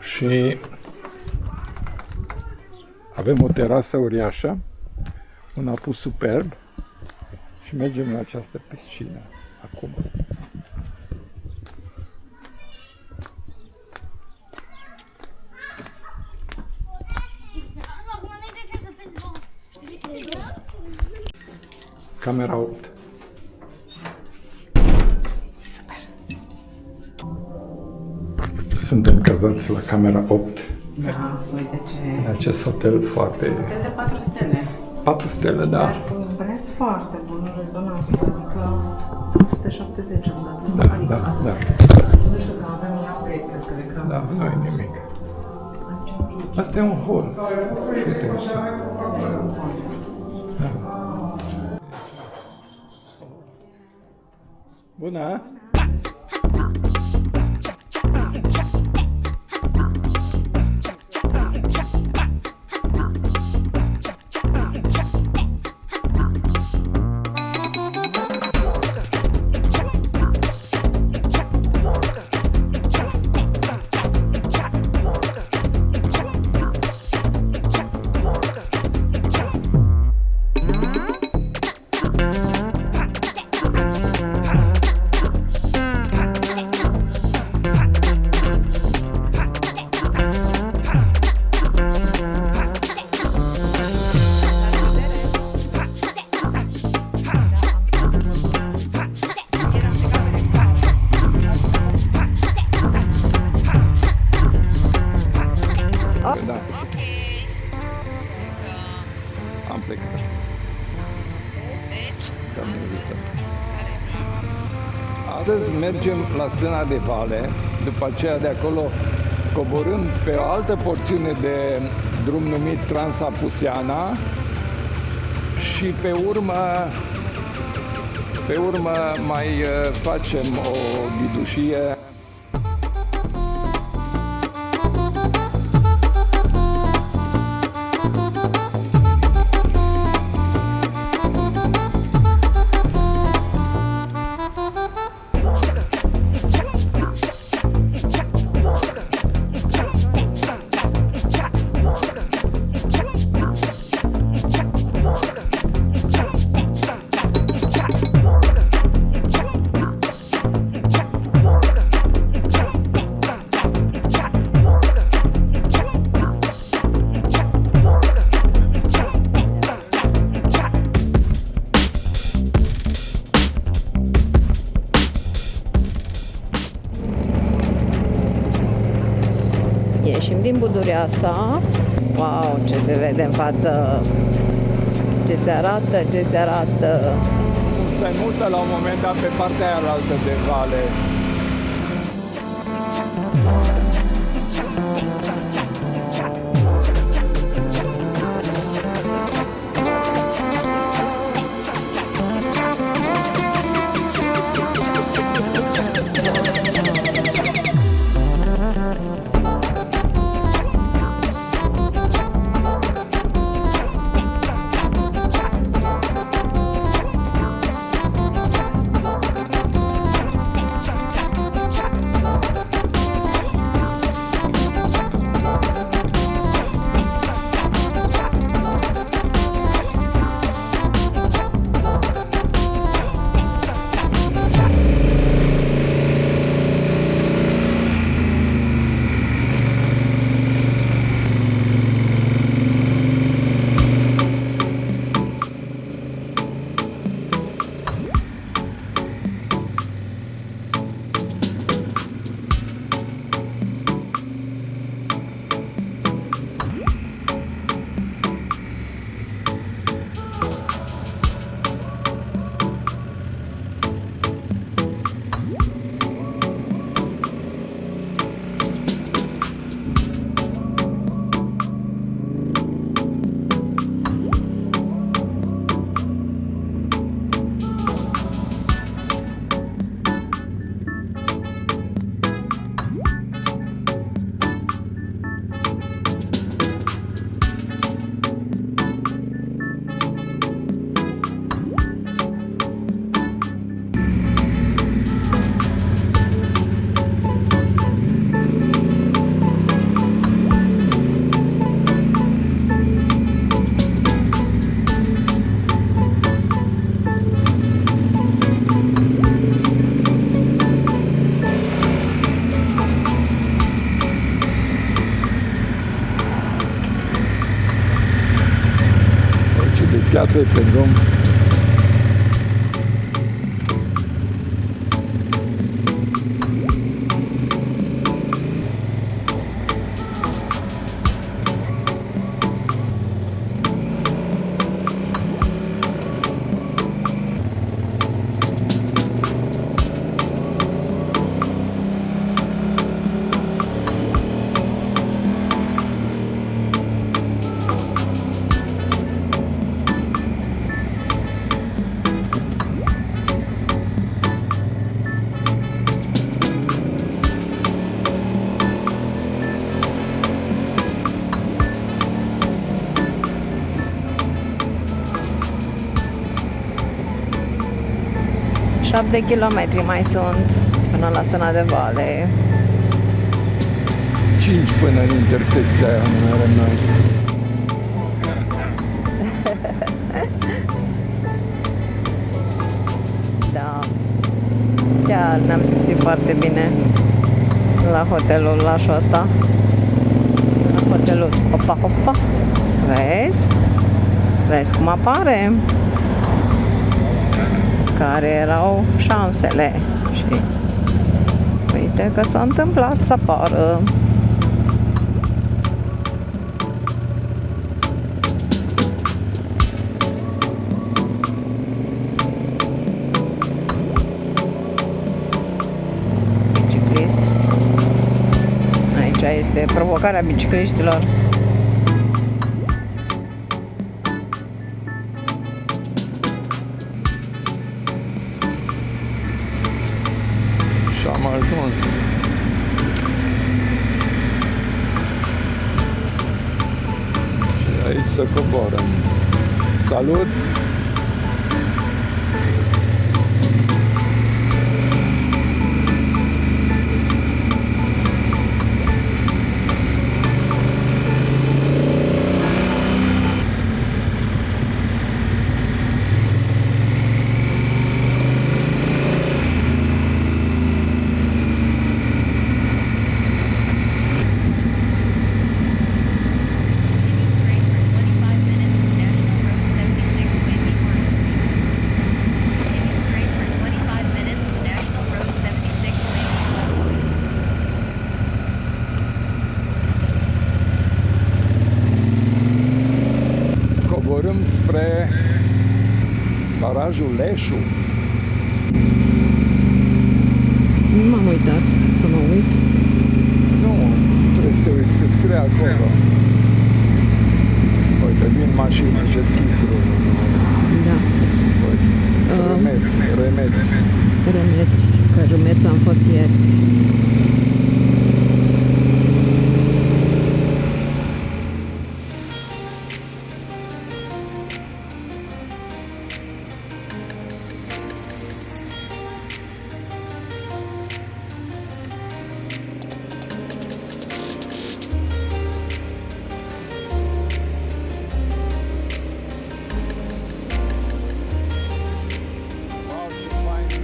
Și avem o terasă uriașă, un apus superb și mergem la această piscină acum. Camera 8. Suntem cazați la camera 8 Da, uite ce... în acest hotel foarte... Hotel de 4 stele. 4 stele, da. Dar cu un preț foarte bun, rezonabil, adică 170 am dat. Da, adică, da, da. Nu știu că avem un upgrade, cred că... Da, nu e nimic. Asta e un hol. Și uite așa. Da. Bună! Astăzi mergem la Stâna de Vale, după aceea de acolo coborâm pe o altă porțiune de drum numit Transapuseana și pe urmă mai facem o ghidușie. Ieșim din Budureasa. Wow, ce se vede în față! Ce se arată, ce se arată! Se mută la un moment dat pe partea aia altă de vale. Piatră pe drum. De kilometri mai sunt până la Stâna de Vale. 5 până în intersecția aia numărăm noi. Da. Chiar ne-am simțit foarte bine la hotelul lașul ăsta. La hotelul Opa Opa. Vezi? Vezi cum apare? Care erau șansele și uite că s-a întâmplat să apară. Așa este provocarea bicicliștilor. Și am ajuns. Și aici să coborăm. Salut! Coborâm spre barajul Leșu. Nu m-am uitat să mă uit. Nu, trebuie să te uiți, că scrie acolo. Uite, vin mașini, deschis drumul. Da. Uite, Remeți. Remeți, că Remeți am fost ieri. Wow, ce fain e.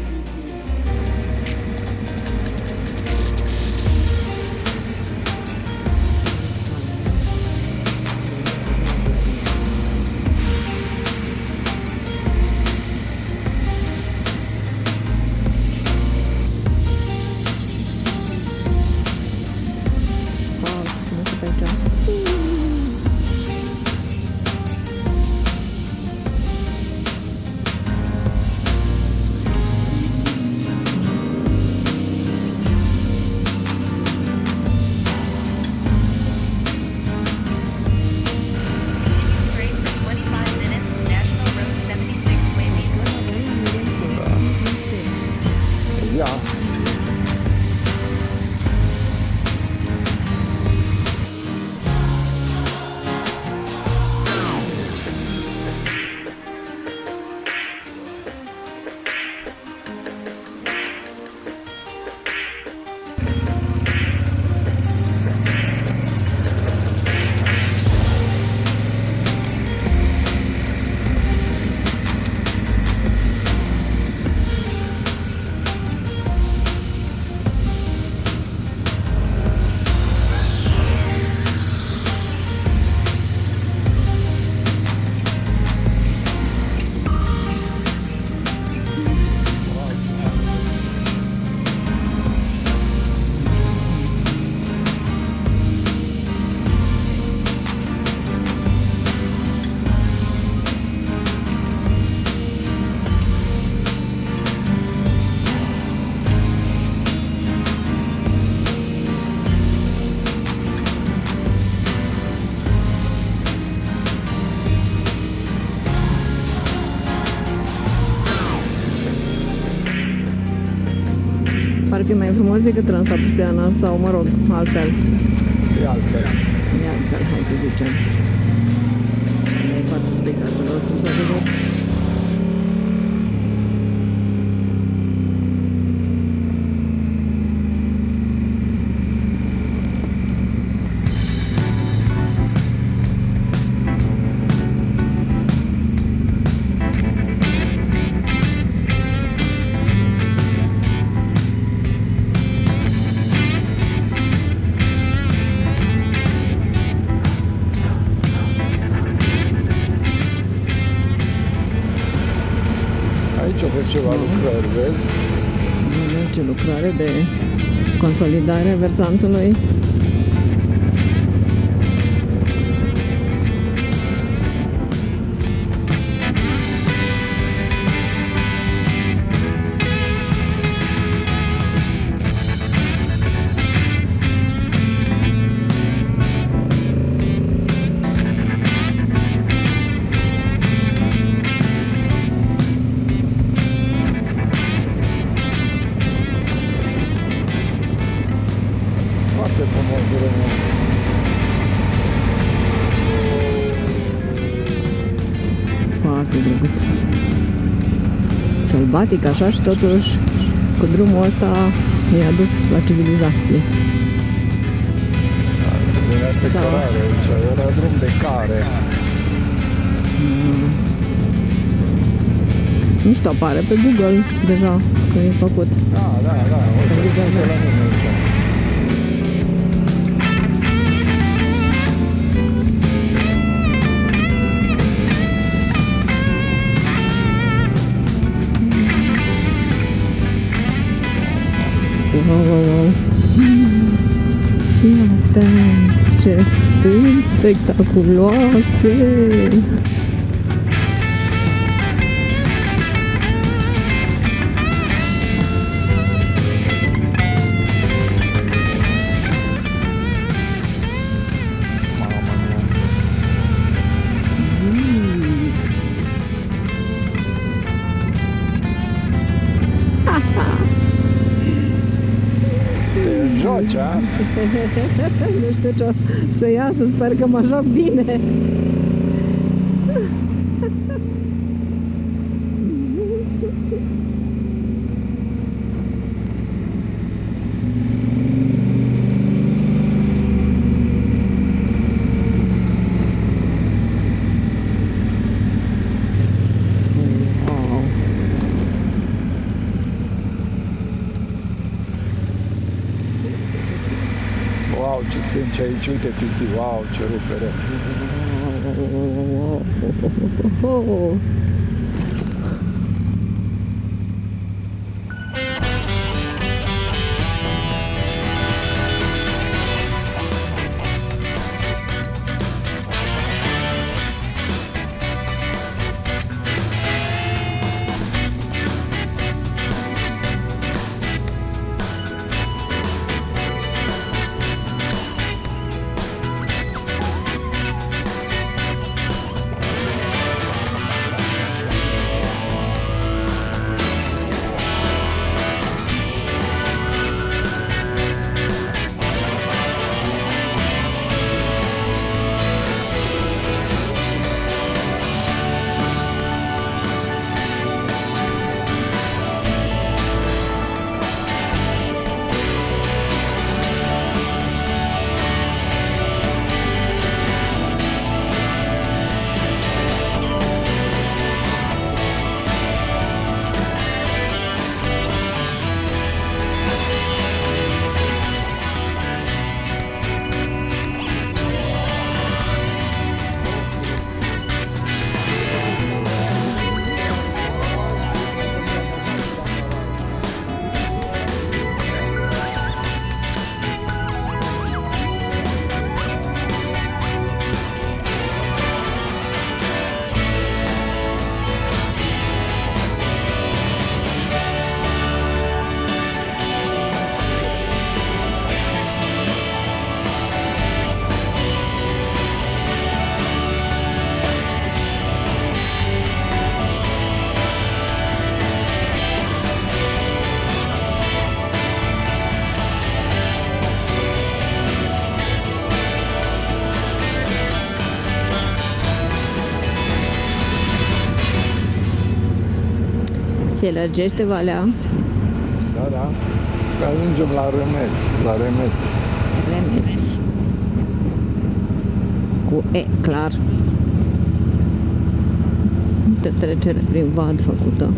Wow, nu știu pe ce. Straight for 25 minutes, National Road 76, Waymeet. Ia. Parcă e mai frumos decât Transapiseana sau, mă rog, altfel. E altfel. E altfel, hai să zicem. E foarte spectaculos, într-adevăr. Aici au fost ceva lucrări, vezi? Ce lucrare de consolidare a versantului. Foarte frumos drumul. Foarte drăguț. Sălbatic așa și totuși cu drumul ăsta i-a dus la civilizație. Se venea pe Sau- cărare aici, era drum de care. Mișto apare pe Google deja când e făcut. Da, uite, Google uite la Maps. mine aici. Wow. Fii atent, ce stânci spectaculoase! Mamă mia. Te joci, a? Nu știu ce o să iasă, sper că mă joc bine. Wow. Wow, ce stânci aici, uite pisi, wow, ce rupere. Se lărgește valea. Da. Că ajungem la Remeți. Remeți. Cu E, clar. De trecere prin vad făcută.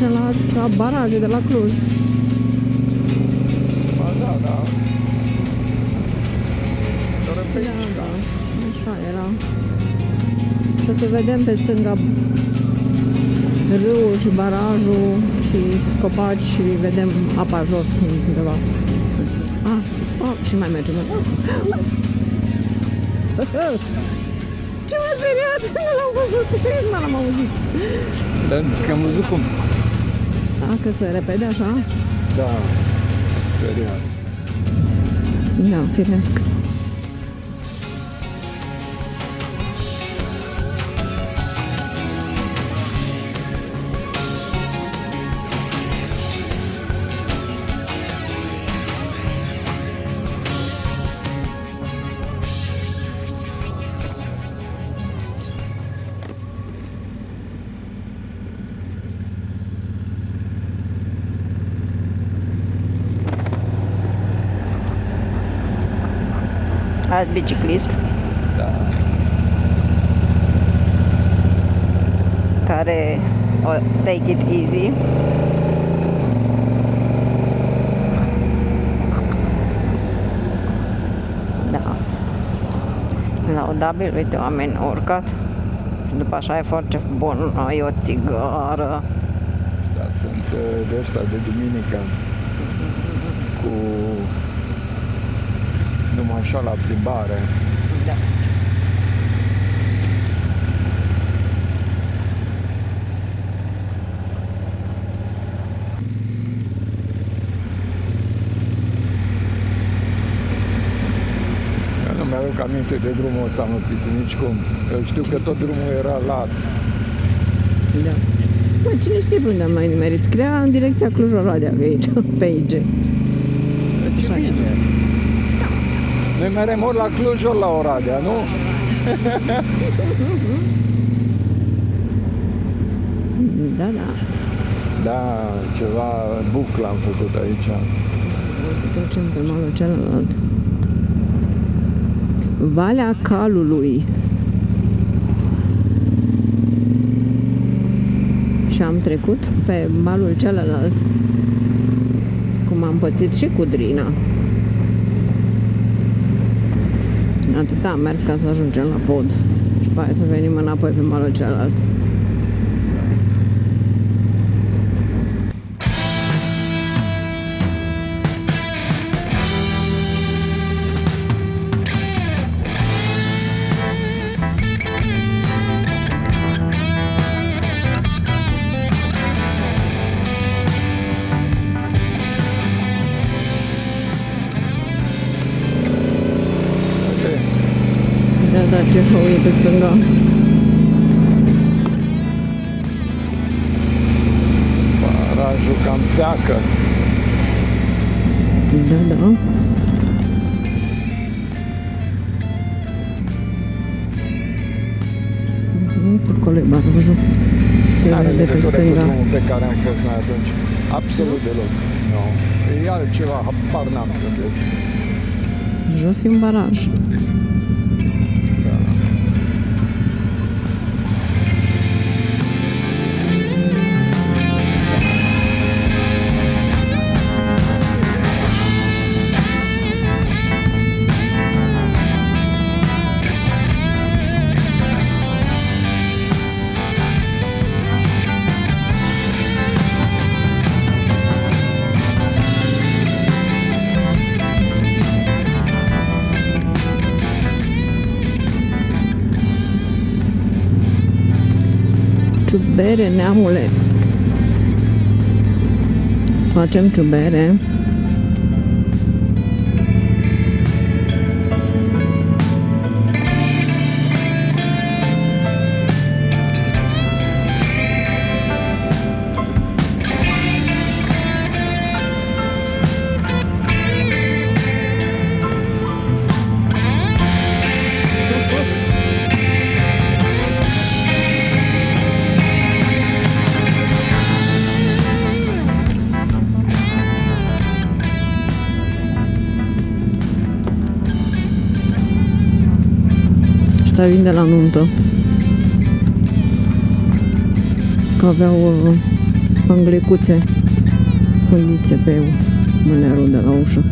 ajungem la baraje de la Cluj. Ba da, da. Doar pe Da, aici, da, așa era. Și o să vedem pe stânga râul și barajul și copaci și vedem apa jos undeva. Și mai mergem. Ce m-a speriat? Nu l-am văzut, nu l-am auzit. Că am văzut cum... Că se repede așa? Da, speriat. Da, firesc. Alt biciclist care o take it easy. Da. Laudabil, uite, oameni au urcat. Și după așa e foarte bun, ai o țigară. Da, sunt de ăștia de duminică cu numai așa la plimbare. Da. Eu nu mi-aduc aminte de drumul ăsta, mă, pisi, nici cum. Eu știu că tot drumul era lat. Da. Mă, cine știe pe unde am mai nimerit? Scria în direcția Cluj-Oradea, că e aici, pe IG. Deci Așa e. bine. Noi merem ori la Cluj, ori la Oradea, nu? Da, da. Da, ceva buclă am făcut aici. Trecem pe malul celălalt. Valea Calului. Și am trecut pe malul celălalt. Cum am pățit și cu Drina. Atât am mers ca să ajungem la pod. Și pe aia să venim înapoi pe malul celălalt. Da, ce hău e pe stânga. Barajul cam seacă. Da, da. Acolo e barajul. Se N-are vede pe legătură cu stânga. drumul pe care am fost noi atunci. Absolut deloc. No. E altceva, habar n-am când este. Jos e un baraj. Da. Ciubere, neamule. Facem ciubere. Ăștia vin de la nuntă. Că aveau hânglecuțe, fundițe pe mânerul de la ușă.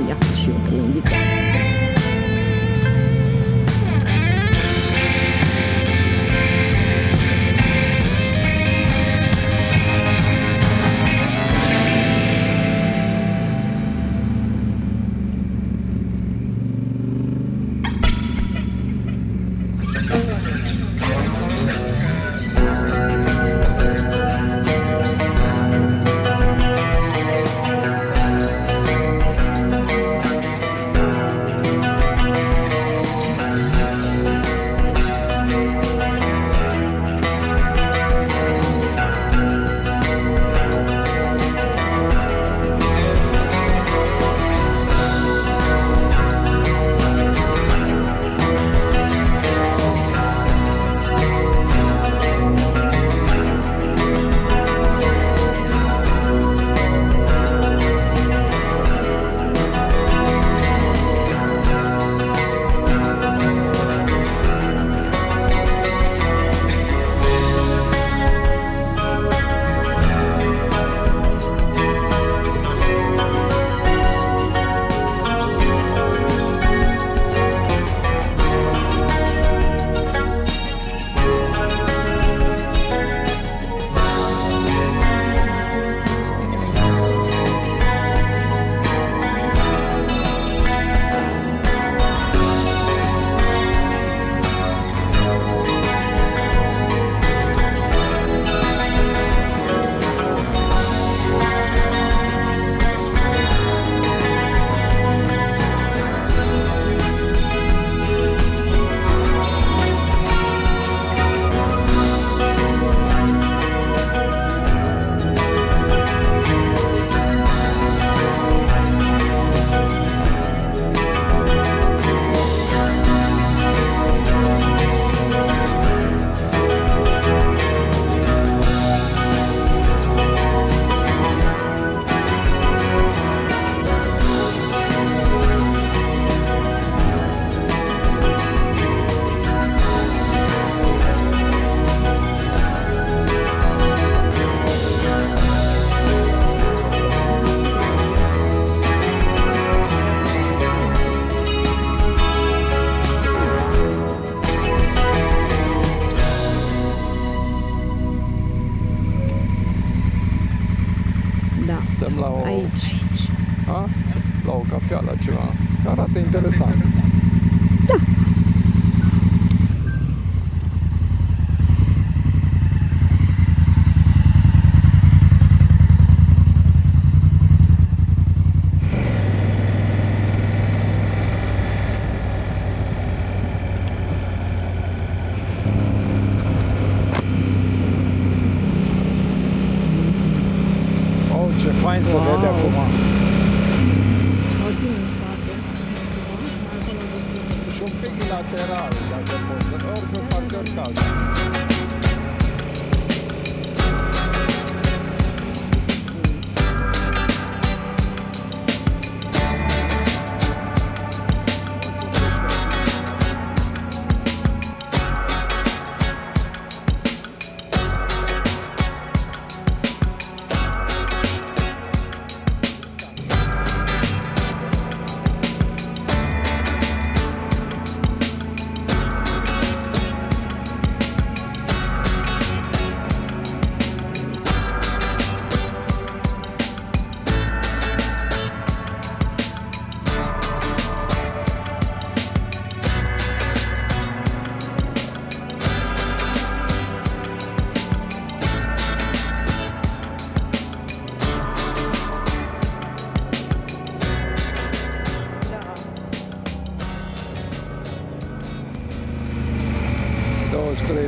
Ia și o fundiță. Da, Suntem la o, aici. la o cafea, la ceva, care arată interesant. Da. Oh, ce fain să vede acum. O țin în spate. Și un pic lateral, dacă poți, orice parcări calde.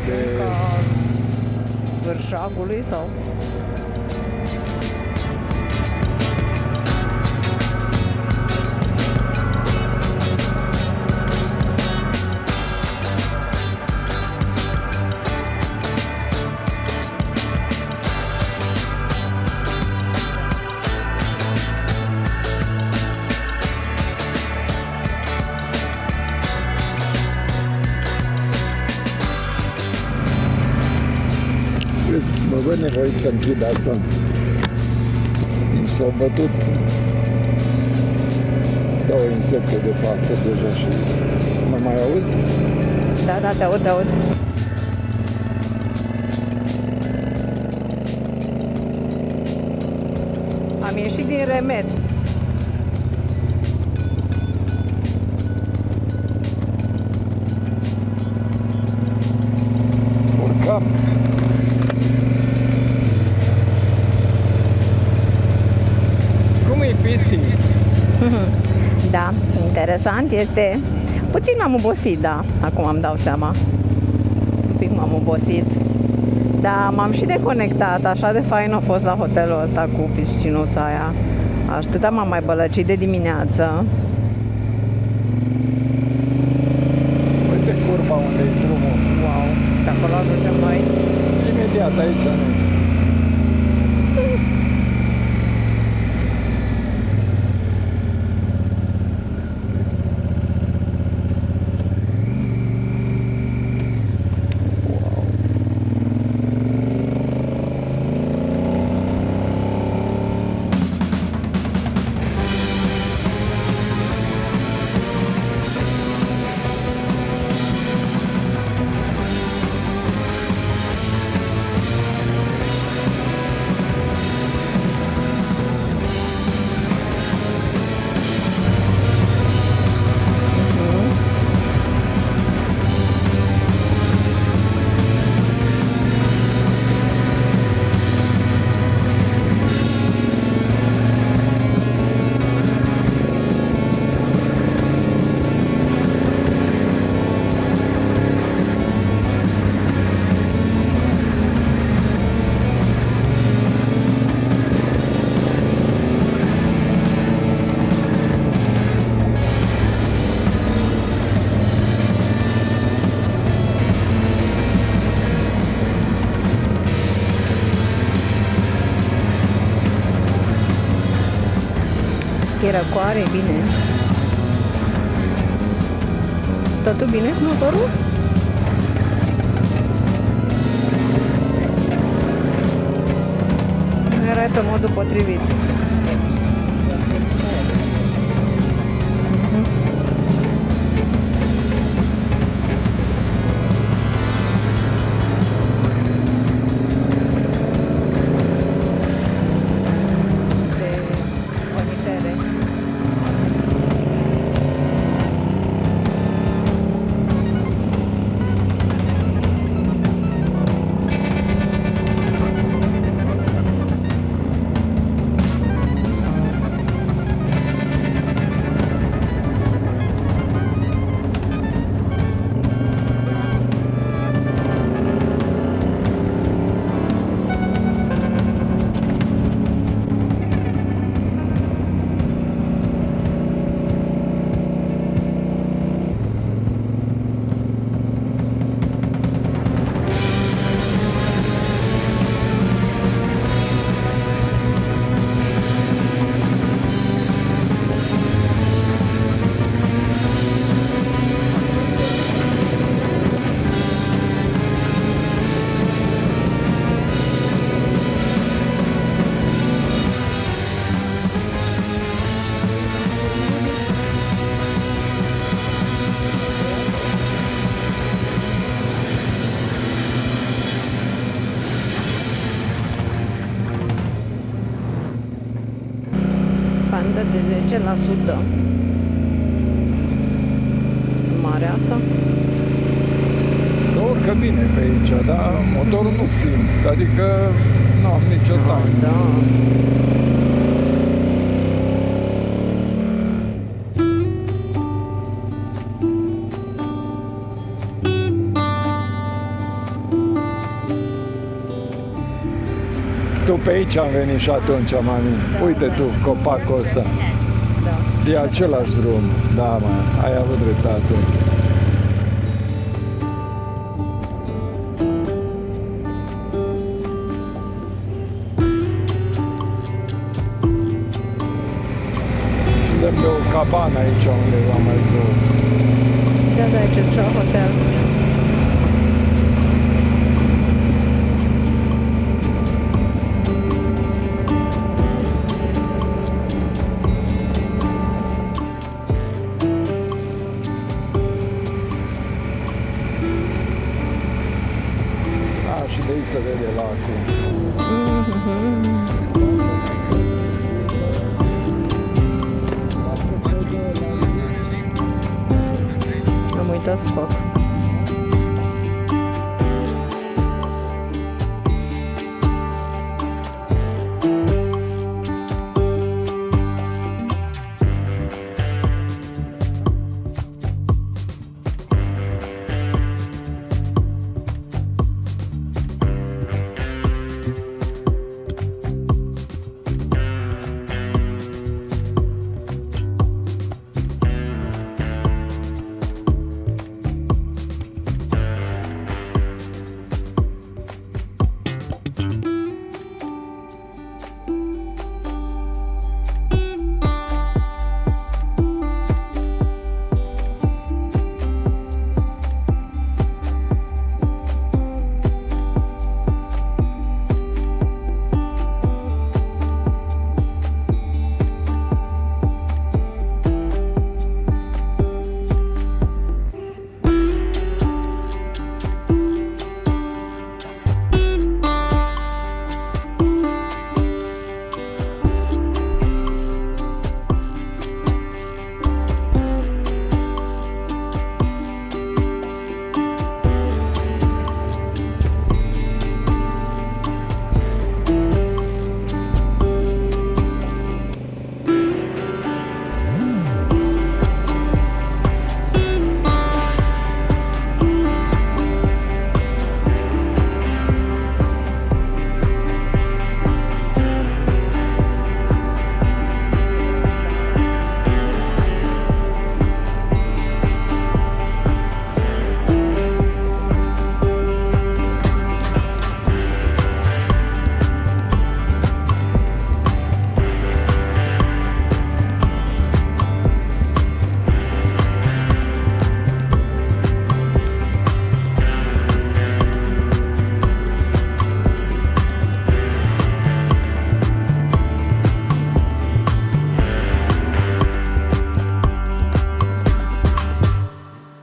De Vârșagului sau? văd nevoit să închid asta. S-au bătut două insecte de față deja și mă mai auzi? Da, te aud. Am ieșit din Remeț. Urcam. Cum e pisi? Da, interesant este. Puțin m-am obosit, da, acum îmi dau seama. Un pic m-am obosit. Dar m-am și deconectat, așa de fain a fost la hotelul ăsta cu piscinuța aia. Atâta m-am mai bălăcit de dimineață. Uite curba unde e drumul. Wow, de acolo ajungem noi. Imediat aici, nu? E răcoare, bine. Totul bine cu motorul? Erai pe modul potrivit. Bandă de 10%. Mare asta? Se urcă bine pe aici, dar motorul nu simt, adică nu am nicio taină. Da. Tu pe aici am venit și atunci, mami. Uite tu, copacul ăsta. Da. E același drum. Da, mă, ai avut dreptate. Suntem pe o cabană aici undeva mai jos. Da, aici e hotel. Am uitat să fac.